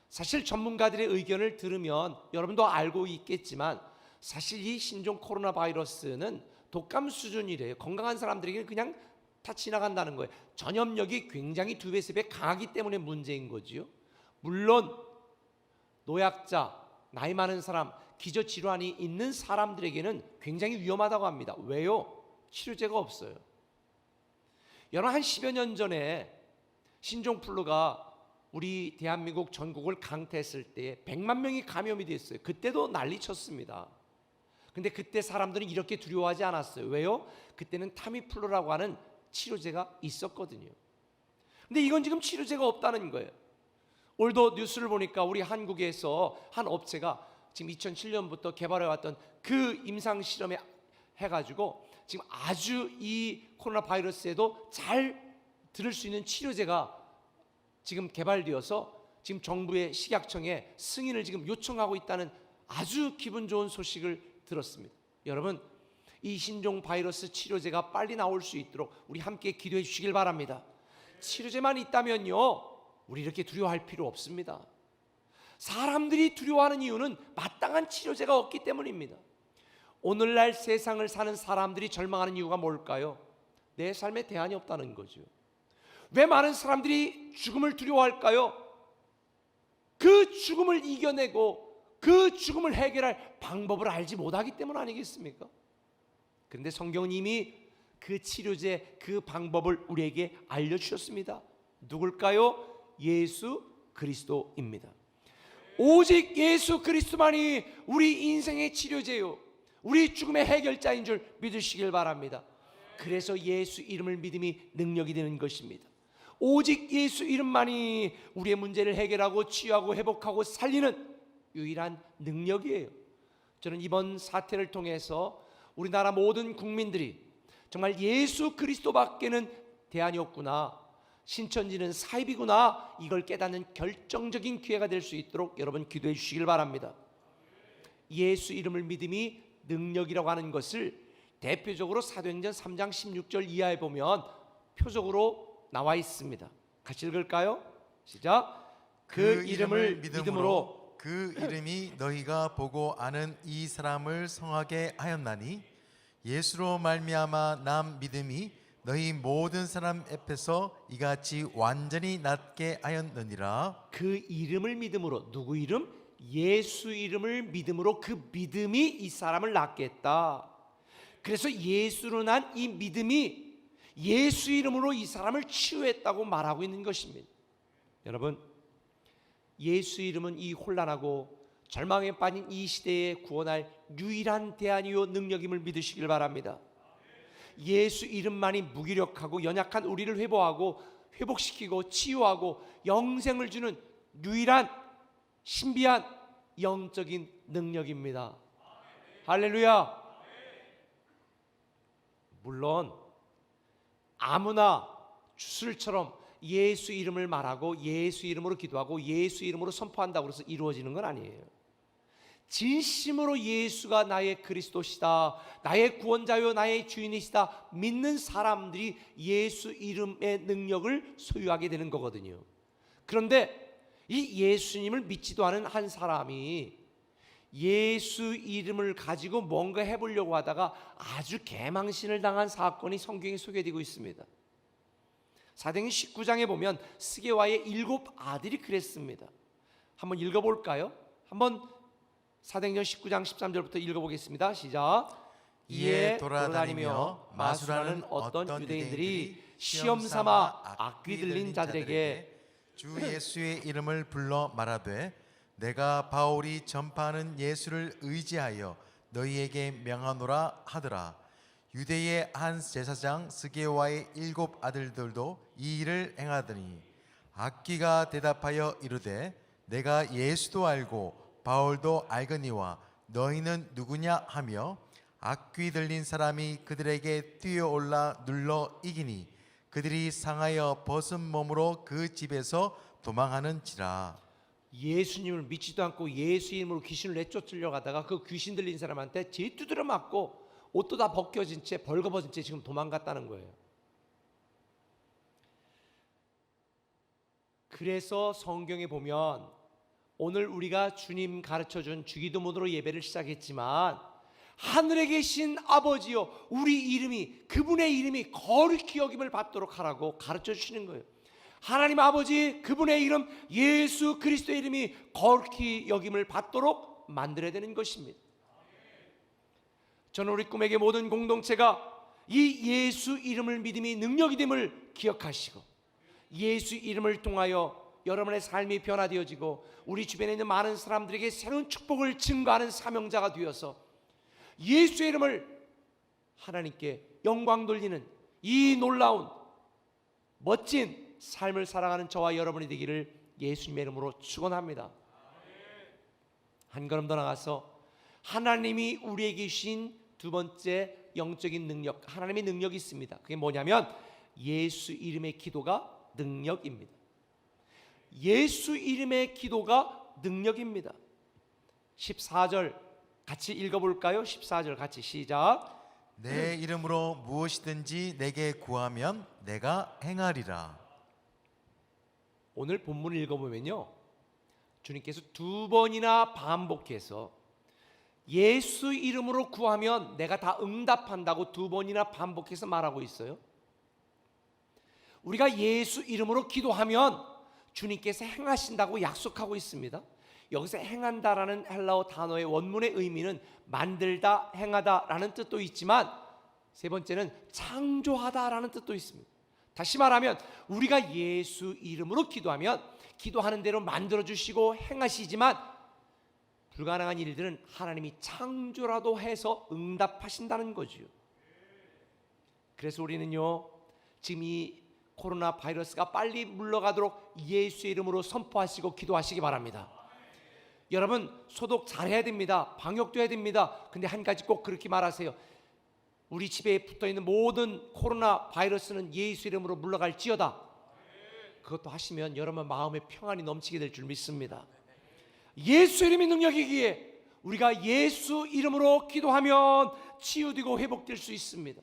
사실 전문가들의 의견을 들으면 여러분도 알고 있겠지만 사실 이 신종 코로나 바이러스는 독감 수준이래요. 건강한 사람들에게는 그냥 다 지나간다는 거예요. 전염력이 굉장히 2배, 3배 강하기 때문에 문제인 거지요. 물론 노약자, 나이 많은 사람, 기저질환이 있는 사람들에게는 굉장히 위험하다고 합니다. 왜요? 치료제가 없어요. 여러분 한 10여 년 전에 신종플루가 우리 대한민국 전국을 강타했을 때 100만 명이 감염이 됐어요. 그때도 난리쳤습니다. 근데 그때 사람들은 이렇게 두려워하지 않았어요. 왜요? 그때는 타미플루라고 하는 치료제가 있었거든요. 근데 이건 지금 치료제가 없다는 거예요. 오늘도 뉴스를 보니까 우리 한국에서 한 업체가 지금 2007년부터 개발해왔던 그 임상실험에 해가지고 지금 아주 이 코로나 바이러스에도 잘 들을 수 있는 치료제가 지금 개발되어서 지금 정부의 식약청에 승인을 지금 요청하고 있다는 아주 기분 좋은 소식을 들었습니다. 여러분 이 신종 바이러스 치료제가 빨리 나올 수 있도록 우리 함께 기도해 주시길 바랍니다. 치료제만 있다면요 우리 이렇게 두려워할 필요 없습니다. 사람들이 두려워하는 이유는 마땅한 치료제가 없기 때문입니다. 오늘날 세상을 사는 사람들이 절망하는 이유가 뭘까요? 내 삶에 대안이 없다는 거죠. 왜 많은 사람들이 죽음을 두려워할까요? 그 죽음을 이겨내고 그 죽음을 해결할 방법을 알지 못하기 때문 아니겠습니까? 그런데 성경은 이미 그 치료제, 그 방법을 우리에게 알려주셨습니다. 누굴까요? 예수 그리스도입니다. 오직 예수 그리스도만이 우리 인생의 치료제요, 우리 죽음의 해결자인 줄 믿으시길 바랍니다. 그래서 예수 이름을 믿음이 능력이 되는 것입니다. 오직 예수 이름만이 우리의 문제를 해결하고 치유하고 회복하고 살리는 유일한 능력이에요. 저는 이번 사태를 통해서 우리나라 모든 국민들이 정말 예수 그리스도밖에는 대안이 없구나, 신천지는 사입이구나, 이걸 깨닫는 결정적인 기회가 될 수 있도록 여러분 기도해 주시길 바랍니다. 예수 이름을 믿음이 능력이라고 하는 것을 대표적으로 사도행전 3장 16절 이하에 보면 표적으로 나와 있습니다. 같이 읽을까요? 시작. 그 이름을 믿음으로 그 이름이 너희가 보고 아는 이 사람을 성하게 하였나니 예수로 말미암아 남 믿음이 너희 모든 사람 앞에서 이같이 완전히 낫게 하였느니라. 그 이름을 믿음으로, 누구 이름? 예수 이름을 믿음으로 그 믿음이 이 사람을 낫게 했다. 그래서 예수로 난 이 믿음이 예수 이름으로 이 사람을 치유했다고 말하고 있는 것입니다. 여러분, 예수 이름은 이 혼란하고 절망에 빠진 이 시대에 구원할 유일한 대안이요 능력임을 믿으시길 바랍니다. 예수 이름만이 무기력하고 연약한 우리를 회복하고 회복시키고 치유하고 영생을 주는 유일한 신비한 영적인 능력입니다. 할렐루야. 물론 아무나 주술처럼 예수 이름을 말하고 예수 이름으로 기도하고 예수 이름으로 선포한다고 해서 이루어지는 건 아니에요. 진심으로 예수가 나의 그리스도시다, 나의 구원자요 나의 주인이시다 믿는 사람들이 예수 이름의 능력을 소유하게 되는 거거든요. 그런데 이 예수님을 믿지도 않은 한 사람이 예수 이름을 가지고 뭔가 해보려고 하다가 아주 개망신을 당한 사건이 성경에 소개되고 있습니다. 사도행전 19장에 보면 스게와의 7 아들이 그랬습니다. 한번 읽어볼까요? 한번 사도행전 19장 13절부터 읽어보겠습니다. 시작. 이에 돌아다니며 마술하는 어떤 유대인들이 시험 삼아 악귀 들린 자들에게 주 예수의 이름을 불러 말하되 내가 바울이 전파하는 예수를 의지하여 너희에게 명하노라 하더라. 유대의 한 제사장 스게와의 7 아들들도 이 일을 행하더니 악귀가 대답하여 이르되 내가 예수도 알고 바울도 알거니와 너희는 누구냐 하며 악귀 들린 사람이 그들에게 뛰어올라 눌러 이기니 그들이 상하여 벗은 몸으로 그 집에서 도망하는지라. 예수님을 믿지도 않고 예수 이름으로 귀신을 내쫓으려고 하다가 그 귀신 들린 사람한테 제 두드려 맞고 옷도 다 벗겨진 채 벌거벗은 채 지금 도망갔다는 거예요. 그래서 성경에 보면 오늘 우리가 주님 가르쳐준 주기도문으로 예배를 시작했지만 하늘에 계신 아버지여 우리 이름이 그분의 이름이 거룩히 여김을 받도록 하라고 가르쳐 주시는 거예요. 하나님 아버지 그분의 이름 예수 그리스도의 이름이 거룩히 여김을 받도록 만들어야 되는 것입니다. 저는 우리 꿈에게 모든 공동체가 이 예수 이름을 믿음이 능력이 됨을 기억하시고 예수 이름을 통하여 여러분의 삶이 변화되어지고 우리 주변에 있는 많은 사람들에게 새로운 축복을 증거하는 사명자가 되어서 예수의 이름을 하나님께 영광 돌리는 이 놀라운 멋진 삶을 살아가는 저와 여러분이 되기를 예수님의 이름으로 축원합니다. 한 걸음 더 나가서 하나님이 우리에게 주신 두 번째 영적인 능력, 하나님의 능력이 있습니다. 그게 뭐냐면 예수 이름의 기도가 능력입니다. 예수 이름의 기도가 능력입니다. 14절 같이 읽어볼까요? 14절 같이 시작. 내 이름으로 무엇이든지 내게 구하면 내가 행하리라. 오늘 본문을 읽어보면요, 주님께서 2번이나 반복해서 예수 이름으로 구하면 내가 다 응답한다고 2번이나 반복해서 말하고 있어요. 우리가 예수 이름으로 기도하면 주님께서 행하신다고 약속하고 있습니다. 여기서 행한다라는 헬라어 단어의 원문의 의미는 만들다, 행하다라는 뜻도 있지만 세 번째는 창조하다라는 뜻도 있습니다. 다시 말하면 우리가 예수 이름으로 기도하면 기도하는 대로 만들어주시고 행하시지만 불가능한 일들은 하나님이 창조라도 해서 응답하신다는 거죠. 그래서 우리는요 지금 이 코로나 바이러스가 빨리 물러가도록 예수의 이름으로 선포하시고 기도하시기 바랍니다. 여러분 소독 잘해야 됩니다. 방역도 해야 됩니다. 근데 한 가지 꼭 그렇게 말하세요. 우리 집에 붙어있는 모든 코로나 바이러스는 예수 이름으로 물러갈지어다. 그것도 하시면 여러분 마음에 평안이 넘치게 될 줄 믿습니다. 예수 이름이 능력이기에 우리가 예수 이름으로 기도하면 치유되고 회복될 수 있습니다.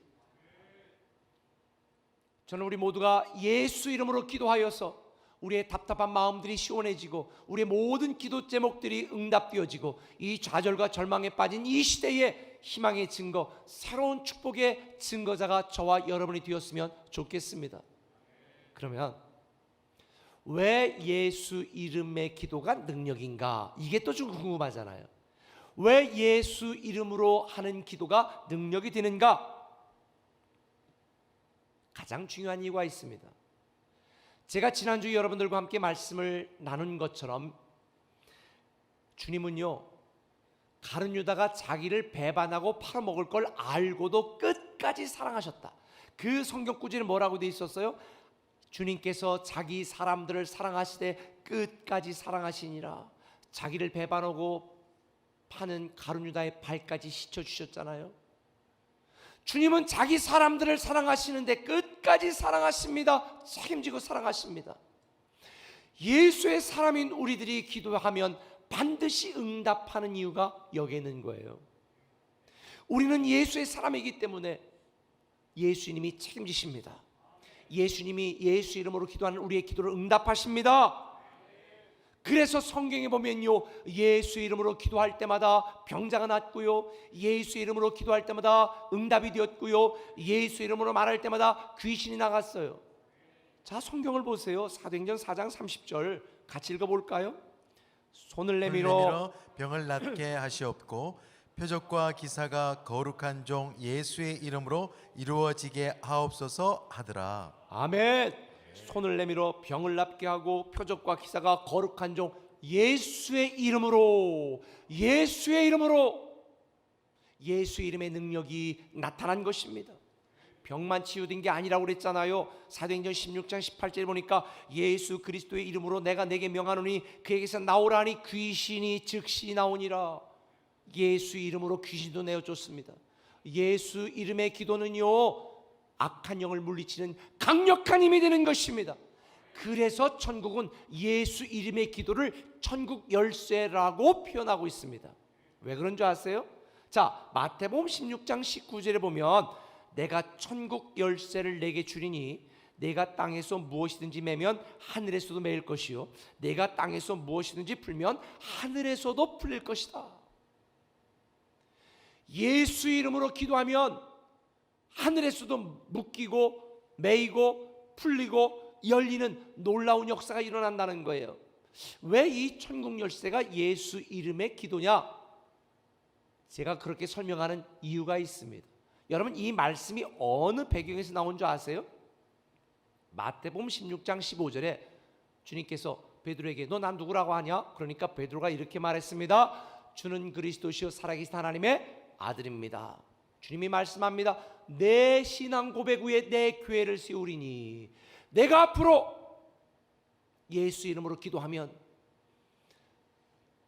저는 우리 모두가 예수 이름으로 기도하여서 우리의 답답한 마음들이 시원해지고 우리의 모든 기도 제목들이 응답되어지고 이 좌절과 절망에 빠진 이 시대의 희망의 증거, 새로운 축복의 증거자가 저와 여러분이 되었으면 좋겠습니다. 그러면 왜 예수 이름의 기도가 능력인가? 이게 또 좀 궁금하잖아요. 왜 예수 이름으로 하는 기도가 능력이 되는가? 가장 중요한 이유가 있습니다. 제가 지난주 여러분들과 함께 말씀을 나눈 것처럼 주님은요 가룟 유다가 자기를 배반하고 팔아먹을 걸 알고도 끝까지 사랑하셨다. 그 성경 구절에 뭐라고 돼 있었어요? 주님께서 자기 사람들을 사랑하시되 끝까지 사랑하시니라. 자기를 배반하고 파는 가룟유다의 발까지 씻어주셨잖아요. 주님은 자기 사람들을 사랑하시는데 끝까지 사랑하십니다. 책임지고 사랑하십니다. 예수의 사람인 우리들이 기도하면 반드시 응답하는 이유가 여기에 있는 거예요. 우리는 예수의 사람이기 때문에 예수님이 책임지십니다. 예수님이 예수 이름으로 기도하는 우리의 기도를 응답하십니다. 그래서 성경에 보면요, 예수 이름으로 기도할 때마다 병자가 낫고요, 예수 이름으로 기도할 때마다 응답이 되었고요, 예수 이름으로 말할 때마다 귀신이 나갔어요. 자, 성경을 보세요. 사도행전 4장 30절 같이 읽어볼까요? 손을 내밀어 병을 낫게 하시옵고 표적과 기사가 거룩한 종 예수의 이름으로 이루어지게 하옵소서 하더라. 아멘. 손을 내밀어 병을 낫게 하고 표적과 기사가 거룩한 종 예수의 이름으로, 예수의 이름으로, 예수 이름의 능력이 나타난 것입니다. 병만 치유된 게 아니라고 그랬잖아요. 사도행전 16장 18절에 보니까 예수 그리스도의 이름으로 내가 내게 명하노니 그에게서 나오라니 귀신이 즉시 나오니라. 예수 이름으로 귀신도 내어줬습니다. 예수 이름의 기도는요, 악한 영을 물리치는 강력한 힘이 되는 것입니다. 그래서 천국은 예수 이름의 기도를 천국 열쇠라고 표현하고 있습니다. 왜 그런 줄 아세요? 자, 마태복음 16장 19절에 보면 내가 천국 열쇠를 내게 주리니 내가 땅에서 무엇이든지 매면 하늘에서도 매일 것이요 내가 땅에서 무엇이든지 풀면 하늘에서도 풀릴 것이다. 예수 이름으로 기도하면 하늘에서도 묶이고 매이고 풀리고 열리는 놀라운 역사가 일어난다는 거예요. 왜 이 천국 열쇠가 예수 이름의 기도냐? 제가 그렇게 설명하는 이유가 있습니다. 여러분, 이 말씀이 어느 배경에서 나온 줄 아세요? 마태복음 16장 15절에 주님께서 베드로에게 너 난 누구라고 하냐? 그러니까 베드로가 이렇게 말했습니다. 주는 그리스도시요 살아계신 하나님의 아들입니다. 주님이 말씀합니다. 내 신앙 고백 위에 내 교회를 세우리니 내가 앞으로 예수 이름으로 기도하면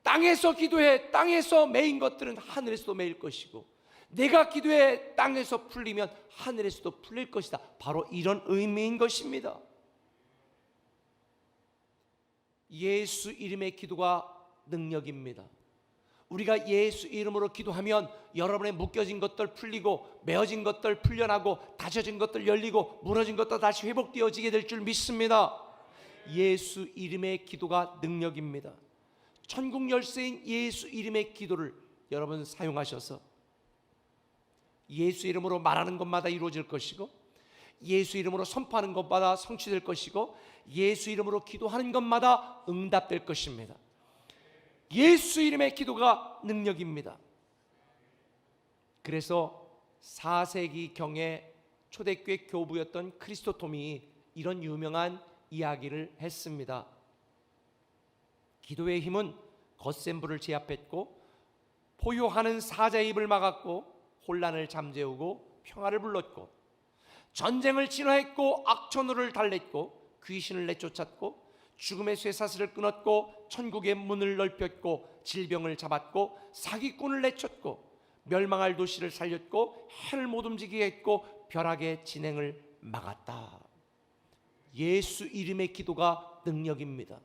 땅에서 기도해 땅에서 매인 것들은 하늘에서도 매일 것이고 내가 기도해 땅에서 풀리면 하늘에서도 풀릴 것이다. 바로 이런 의미인 것입니다. 예수 이름의 기도가 능력입니다. 우리가 예수 이름으로 기도하면 여러분의 묶여진 것들 풀리고 메어진 것들 풀려나고 다쳐진 것들 열리고 무너진 것도 다시 회복되어지게 될 줄 믿습니다. 예수 이름의 기도가 능력입니다. 천국 열쇠인 예수 이름의 기도를 여러분 사용하셔서 예수 이름으로 말하는 것마다 이루어질 것이고 예수 이름으로 선포하는 것마다 성취될 것이고 예수 이름으로 기도하는 것마다 응답될 것입니다. 예수 이름의 기도가 능력입니다. 그래서 4세기 경에 초대교회 교부였던 크리스토톰이 이런 유명한 이야기를 했습니다. 기도의 힘은 거센 불을 제압했고 포효하는 사자의 입을 막았고 혼란을 잠재우고 평화를 불렀고 전쟁을 진화했고 악천후를 달랬고 귀신을 내쫓았고 죽음의 쇠사슬을 끊었고 천국의 문을 넓혔고 질병을 잡았고 사기꾼을 내쳤고 멸망할 도시를 살렸고 해를 못 움직이게 했고 벼락의 진행을 막았다. 예수 이름의 기도가 능력입니다.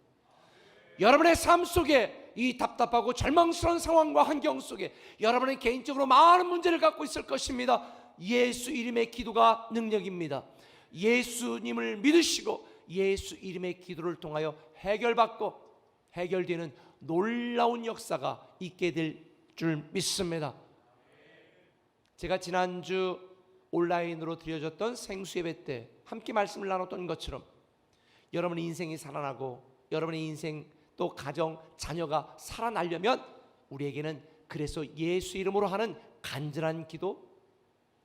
여러분의 삶 속에 이 답답하고 절망스러운 상황과 환경 속에 여러분은 개인적으로 많은 문제를 갖고 있을 것입니다. 예수 이름의 기도가 능력입니다. 예수님을 믿으시고 예수 이름의 기도를 통하여 해결받고 해결되는 놀라운 역사가 있게 될 줄 믿습니다. 제가 지난주 온라인으로 드려졌던 생수예배 때 함께 말씀을 나눴던 것처럼 여러분의 인생이 살아나고 여러분의 인생 또 가정, 자녀가 살아나려면 우리에게는 그래서 예수 이름으로 하는 간절한 기도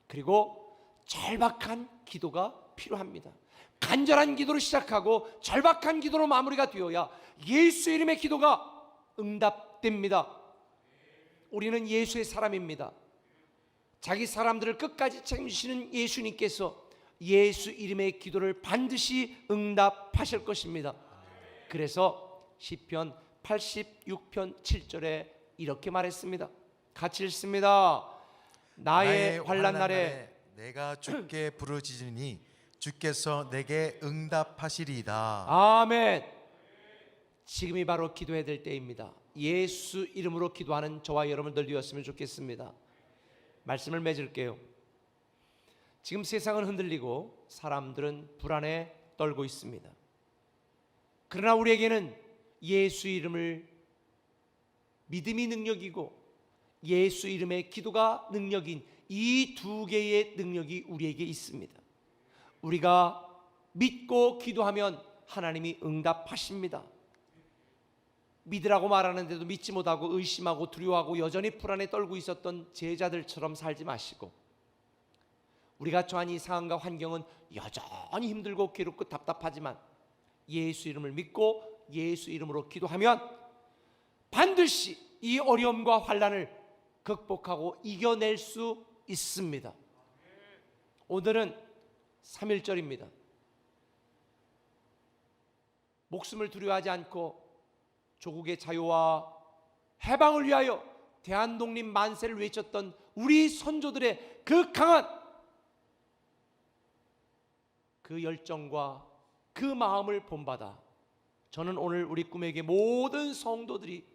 그리고 절박한 기도가 필요합니다. 간절한 기도로 시작하고 절박한 기도로 마무리가 되어야 예수 이름의 기도가 응답됩니다. 우리는 예수의 사람입니다. 자기 사람들을 끝까지 책임지시는 예수님께서 예수 이름의 기도를 반드시 응답하실 것입니다. 그래서 시편 86편 7절에 이렇게 말했습니다. 같이 읽습니다. 나의 환난 날에 내가 주께 부르짖으니 주께서 내게 응답하시리이다. 아멘. 지금이 바로 기도해야 될 때입니다. 예수 이름으로 기도하는 저와 여러분들 되었으면 좋겠습니다. 말씀을 맺을게요. 지금 세상은 흔들리고 사람들은 불안에 떨고 있습니다. 그러나 우리에게는 예수 이름을 믿음이 능력이고 예수 이름의 기도가 능력인 이 두 개의 능력이 우리에게 있습니다. 우리가 믿고 기도하면 하나님이 응답하십니다. 믿으라고 말하는데도 믿지 못하고 의심하고 두려워하고 여전히 불안에 떨고 있었던 제자들처럼 살지 마시고, 우리가 처한 이 상황과 환경은 여전히 힘들고 괴롭고 답답하지만 예수 이름을 믿고 예수 이름으로 기도하면 반드시 이 어려움과 환난을 극복하고 이겨낼 수 있습니다. 오늘은 3.1절입니다. 목숨을 두려워하지 않고 조국의 자유와 해방을 위하여 대한독립 만세를 외쳤던 우리 선조들의 그 강한 그 열정과 그 마음을 본받아 저는 오늘 우리 꿈에게 모든 성도들이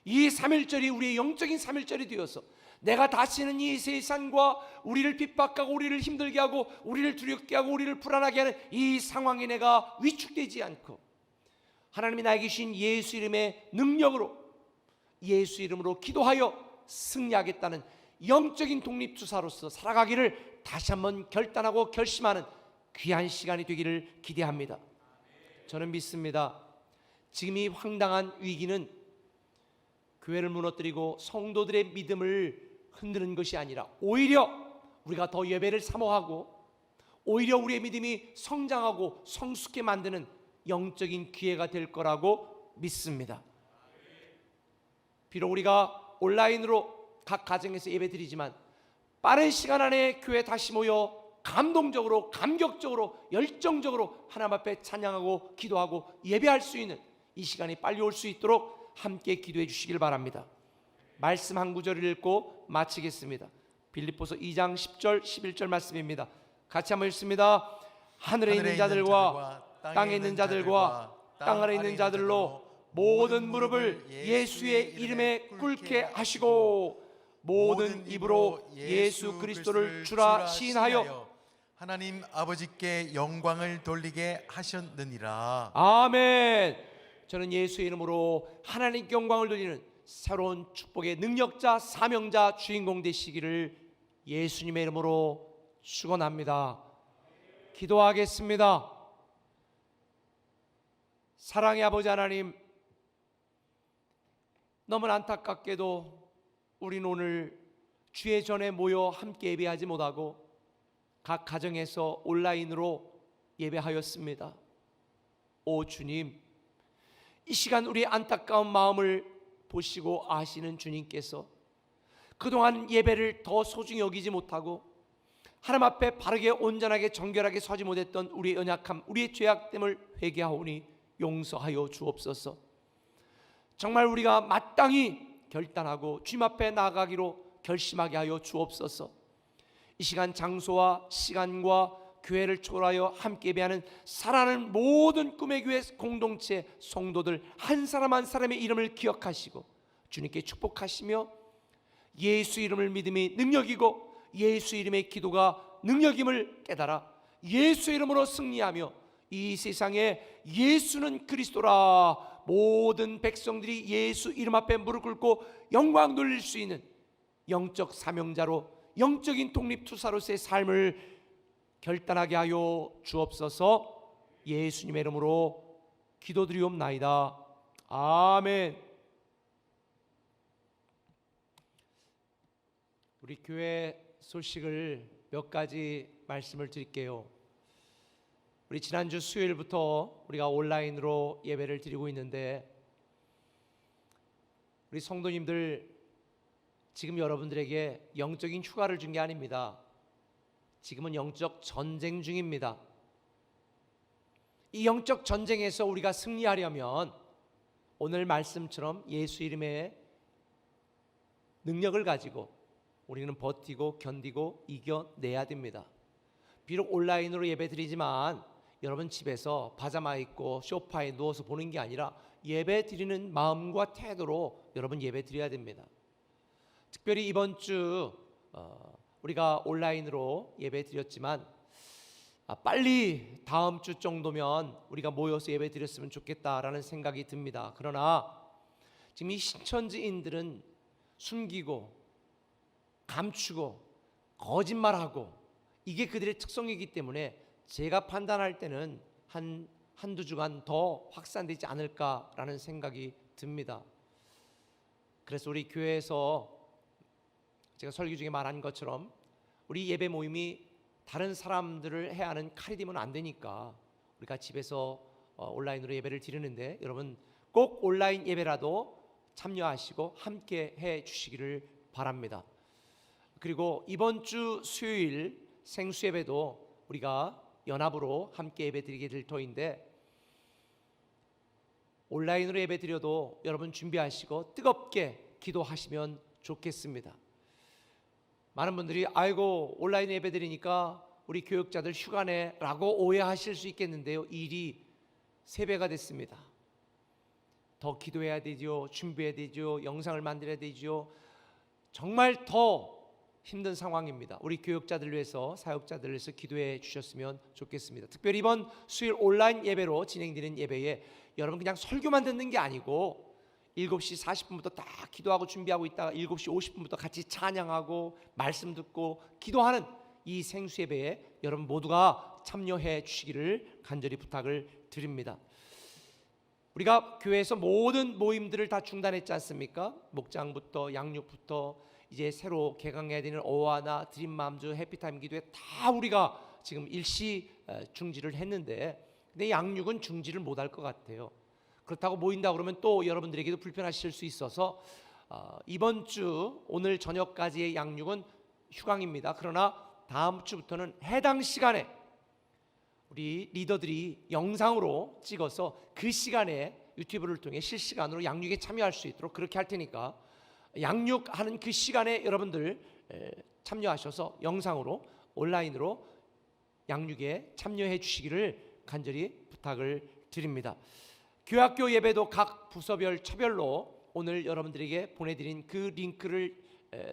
이 3.1절이 우리의 영적인 3.1절이 되어서 내가 다시는 이 세상과 우리를 핍박하고 우리를 힘들게 하고 우리를 두렵게 하고 우리를 불안하게 하는 이 상황에 내가 위축되지 않고 하나님이 나에게 주신 예수 이름의 능력으로 예수 이름으로 기도하여 승리하겠다는 영적인 독립투사로서 살아가기를 다시 한번 결단하고 결심하는 귀한 시간이 되기를 기대합니다. 저는 믿습니다. 지금 이 황당한 위기는 교회를 무너뜨리고 성도들의 믿음을 흔드는 것이 아니라 오히려 우리가 더 예배를 사모하고 오히려 우리의 믿음이 성장하고 성숙해 만드는 영적인 기회가 될 거라고 믿습니다. 비록 우리가 온라인으로 각 가정에서 예배 드리지만 빠른 시간 안에 교회 다시 모여 감동적으로 감격적으로 열정적으로 하나님 앞에 찬양하고 기도하고 예배할 수 있는 이 시간이 빨리 올 수 있도록 함께 기도해 주시길 바랍니다. 말씀 한 구절을 읽고 마치겠습니다. 빌립보서 2장 10절 11절 말씀입니다. 같이 한번 읽습니다. 하늘에 있는 자들과 땅에 있는 자들과 땅 아래 있는 자들로 모든 무릎을 예수의 이름에 꿇게 하시고 모든 입으로 예수 그리스도를 주라 시인하여 하나님 아버지께 영광을 돌리게 하셨느니라. 아멘. 저는 예수의 이름으로 하나님께 영광을 돌리는 새로운 축복의 능력자, 사명자, 주인공 되시기를 예수님의 이름으로 축원합니다. 기도하겠습니다. 사랑의 아버지 하나님, 너무 안타깝게도 우리는 오늘 주의 전에 모여 함께 예배하지 못하고 각 가정에서 온라인으로 예배하였습니다. 오 주님, 이 시간 우리의 안타까운 마음을 보시고 아시는 주님께서 그동안 예배를 더 소중히 여기지 못하고 하나님 앞에 바르게 온전하게 정결하게 서지 못했던 우리의 연약함, 우리의 죄악됨을 회개하오니 용서하여 주옵소서. 정말 우리가 마땅히 결단하고 주님 앞에 나아가기로 결심하게 하여 주옵소서. 이 시간 장소와 시간과 교회를 초월하여 함께 예배하는 사랑하는 모든 꿈의 교회 공동체 성도들 한 사람 한 사람의 이름을 기억하시고 주님께 축복하시며 예수 이름을 믿음이 능력이고 예수 이름의 기도가 능력임을 깨달아 예수 이름으로 승리하며 이 세상에 예수는 그리스도라 모든 백성들이 예수 이름 앞에 무릎 꿇고 영광 돌릴 수 있는 영적 사명자로 영적인 독립투사로서의 삶을 결단하게 하여 주옵소서. 예수님의 이름으로 기도드리옵나이다. 아멘. 우리 교회 소식을 몇 가지 말씀을 드릴게요. 우리 지난주 수요일부터 우리가 온라인으로 예배를 드리고 있는데 우리 성도님들 지금 여러분들에게 영적인 휴가를 준 게 아닙니다. 지금은 영적 전쟁 중입니다. 이 영적 전쟁에서 우리가 승리하려면 오늘 말씀처럼 예수 이름의 능력을 가지고 우리는 버티고 견디고 이겨내야 됩니다. 비록 온라인으로 예배드리지만 여러분 집에서 파자마 입고 소파에 누워서 보는 게 아니라 예배드리는 마음과 태도로 여러분 예배드려야 됩니다. 특별히 이번 주 우리가 온라인으로 예배드렸지만 빨리 다음 주 정도면 우리가 모여서 예배드렸으면 좋겠다라는 생각이 듭니다. 그러나 지금 이 신천지인들은 숨기고 감추고 거짓말하고 이게 그들의 특성이기 때문에 제가 판단할 때는 한두 주간 더 확산되지 않을까라는 생각이 듭니다. 그래서 우리 교회에서 제가 설교 중에 말한 것처럼 우리 예배 모임이 다른 사람들을 해야 하는 칼이 되면 안 되니까 우리가 집에서 온라인으로 예배를 드리는데 여러분 꼭 온라인 예배라도 참여하시고 함께 해 주시기를 바랍니다. 그리고 이번 주 수요일 생수 예배도 우리가 연합으로 함께 예배 드리게 될 터인데 온라인으로 예배 드려도 여러분 준비하시고 뜨겁게 기도하시면 좋겠습니다. 많은 분들이 아이고 온라인 예배 드리니까 우리 교육자들 휴가네 라고 오해하실 수 있겠는데요. 일이 3배가 됐습니다. 더 기도해야 되죠. 준비해야 되죠. 영상을 만들어야 되죠. 정말 더 힘든 상황입니다. 우리 교육자들 위해서 사역자들 위해서 기도해 주셨으면 좋겠습니다. 특별히 이번 수요일 온라인 예배로 진행되는 예배에 여러분 그냥 설교만 듣는 게 아니고 7시 40분부터 딱 기도하고 준비하고 있다가 7시 50분부터 같이 찬양하고 말씀 듣고 기도하는 이 생수 예배에 여러분 모두가 참여해 주시기를 간절히 부탁을 드립니다. 우리가 교회에서 모든 모임들을 다 중단했지 않습니까? 목장부터 양육부터 이제 새로 개강해야 되는 어와나 드림맘즈 해피타임 기도회 다 우리가 지금 일시 중지를 했는데 근데 양육은 중지를 못할 것 같아요. 그렇다고 모인다 그러면 또 여러분들에게도 불편하실 수 있어서 이번 주 오늘 저녁까지의 양육은 휴강입니다. 그러나 다음 주부터는 해당 시간에 우리 리더들이 영상으로 찍어서 그 시간에 유튜브를 통해 실시간으로 양육에 참여할 수 있도록 그렇게 할 테니까 양육하는 그 시간에 여러분들 참여하셔서 영상으로 온라인으로 양육에 참여해 주시기를 간절히 부탁을 드립니다. 교학교 예배도 각 부서별 처별로 오늘 여러분들에게 보내드린 그 링크를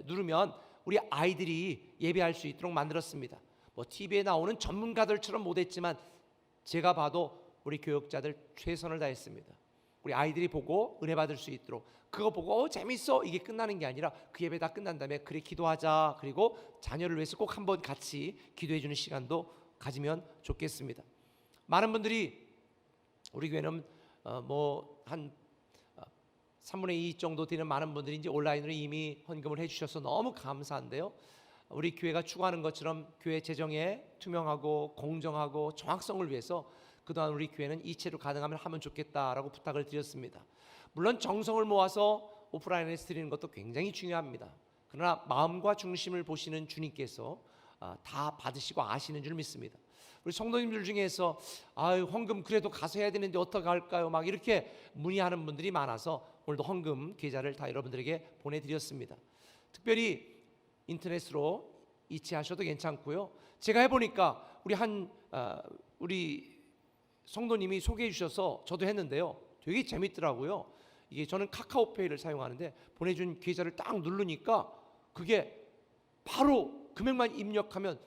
누르면 우리 아이들이 예배할 수 있도록 만들었습니다. 뭐 TV에 나오는 전문가들처럼 못했지만 제가 봐도 우리 교육자들 최선을 다했습니다. 우리 아이들이 보고 은혜 받을 수 있도록 그거 보고 재밌어 이게 끝나는 게 아니라 그 예배 다 끝난 다음에 그래 기도하자 그리고 자녀를 위해서 꼭 한번 같이 기도해 주는 시간도 가지면 좋겠습니다. 많은 분들이 우리 교회는 뭐 한 3분의 2 정도 되는 많은 분들이 이제 온라인으로 이미 헌금을 해주셔서 너무 감사한데요. 우리 교회가 추구하는 것처럼 교회 재정에 투명하고 공정하고 정확성을 위해서 그동안 우리 교회는 이체로 가능하면 하면 좋겠다라고 부탁을 드렸습니다. 물론 정성을 모아서 오프라인에서 드리는 것도 굉장히 중요합니다. 그러나 마음과 중심을 보시는 주님께서 다 받으시고 아시는 줄 믿습니다. 우리 성도님들 중에서 헌금 그래도 가서 해야 되는데 어떻게 할까요? 막 이렇게 문의하는 분들이 많아서 오늘도 헌금 계좌를 다 여러분들에게 보내드렸습니다. 특별히 인터넷으로 이체하셔도 괜찮고요. 제가 해보니까 우리 성도님이 소개해 주셔서 저도 했는데요. 되게 재밌더라고요. 이게 저는 카카오페이를 사용하는데 보내준 계좌를 딱 누르니까 그게 바로 금액만 입력하면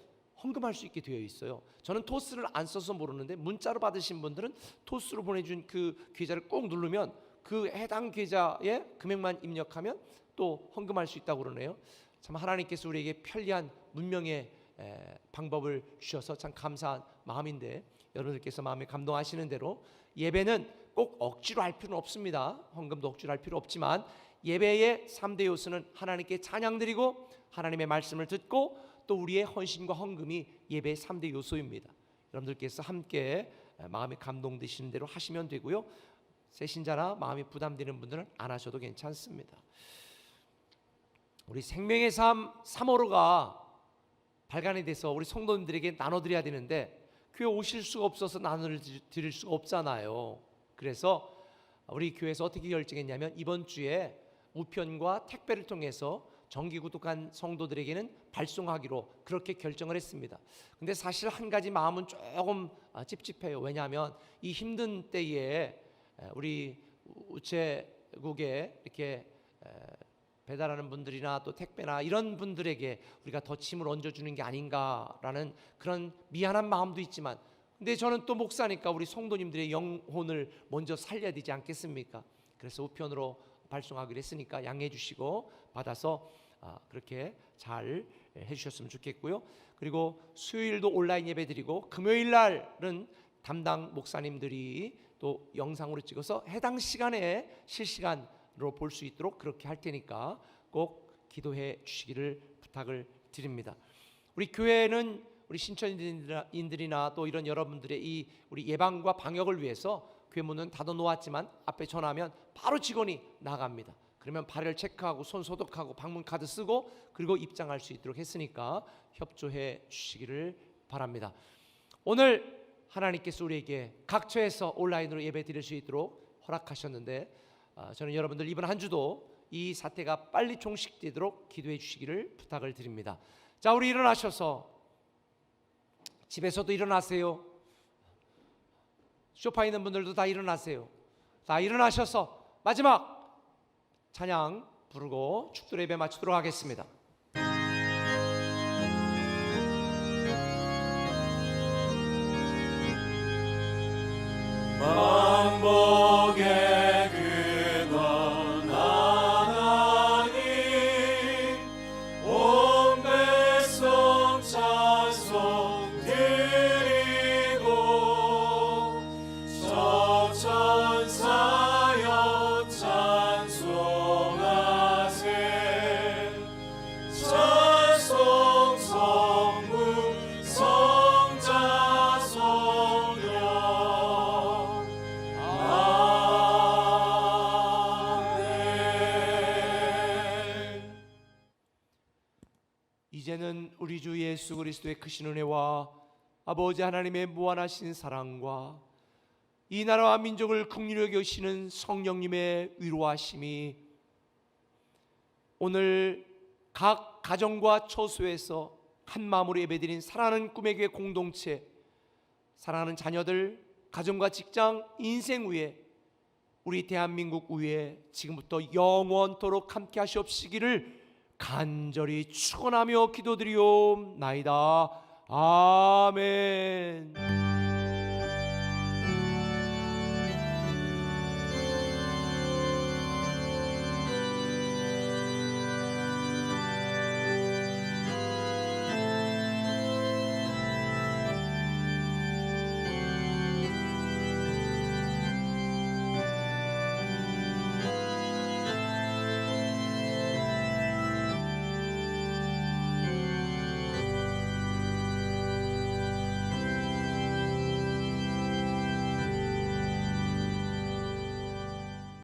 헌금할 수 있게 되어 있어요. 저는 토스를 안 써서 모르는데 문자로 받으신 분들은 토스로 보내준 그 계좌를 꼭 누르면 그 해당 계좌에 금액만 입력하면 또 헌금할 수 있다고 그러네요. 참 하나님께서 우리에게 편리한 문명의 방법을 주셔서 참 감사한 마음인데 여러분들께서 마음에 감동하시는 대로 예배는 꼭 억지로 할 필요는 없습니다. 헌금도 억지로 할 필요 없지만 예배의 3대 요소는 하나님께 찬양드리고 하나님의 말씀을 듣고 또 우리의 헌신과 헌금이 예배의 3대 요소입니다. 여러분들께서 함께 마음에 감동되시는 대로 하시면 되고요. 새신자나 마음이 부담되는 분들은 안 하셔도 괜찮습니다. 우리 생명의 삶 3호로가 발간이 돼서 우리 성도님들에게 나눠드려야 되는데 교회 오실 수가 없어서 나눠드릴 수가 없잖아요. 그래서 우리 교회에서 어떻게 결정했냐면 이번 주에 우편과 택배를 통해서 정기 구독한 성도들에게는 발송하기로 그렇게 결정을 했습니다. 근데 사실 한 가지 마음은 조금 찝찝해요. 왜냐하면 이 힘든 때에 우리 우체국에 이렇게 배달하는 분들이나 또 택배나 이런 분들에게 우리가 더 짐을 얹어주는 게 아닌가라는 그런 미안한 마음도 있지만, 근데 저는 또 목사니까 우리 성도님들의 영혼을 먼저 살려야 되지 않겠습니까? 그래서 우편으로 발송하기로 했으니까 양해해 주시고 받아서 그렇게 잘 해주셨으면 좋겠고요. 그리고 수요일도 온라인 예배 드리고 금요일 날은 담당 목사님들이 또 영상으로 찍어서 해당 시간에 실시간으로 볼 수 있도록 그렇게 할 테니까 꼭 기도해 주시기를 부탁을 드립니다. 우리 교회는 우리 신천인들이나 또 이런 여러분들의 이 우리 예방과 방역을 위해서 교회 문은 닫아 놓았지만 앞에 전화하면 바로 직원이 나갑니다. 그러면 발을 체크하고 손 소독하고 방문 카드 쓰고 그리고 입장할 수 있도록 했으니까 협조해 주시기를 바랍니다. 오늘 하나님께서 우리에게 각처에서 온라인으로 예배 드릴 수 있도록 허락하셨는데 저는 여러분들 이번 한 주도 이 사태가 빨리 종식되도록 기도해 주시기를 부탁을 드립니다. 자, 우리 일어나셔서 집에서도 일어나세요. 소파에 있는 분들도 다 일어나세요. 다 일어나셔서 마지막 찬양 부르고 축도 예배 마치도록 하겠습니다. 만복의 근원 하나님 온 백성 찬송 드리고 천천사여 찬송하세 찬송 성부 성자 성령 이제는 우리 주 예수 그리스도의 크신 은혜와 아버지 하나님의 무한하신 사랑과 이 나라와 민족을 긍휼히 여기시는 성령님의 위로하심이 오늘 각 가정과 처소에서 한 마음으로 예배드린 사랑하는 꿈의 교회 공동체, 사랑하는 자녀들, 가정과 직장, 인생 위에 우리 대한민국 위에 지금부터 영원토록 함께 하시옵시기를 간절히 축원하며 기도드리옵나이다. 아멘.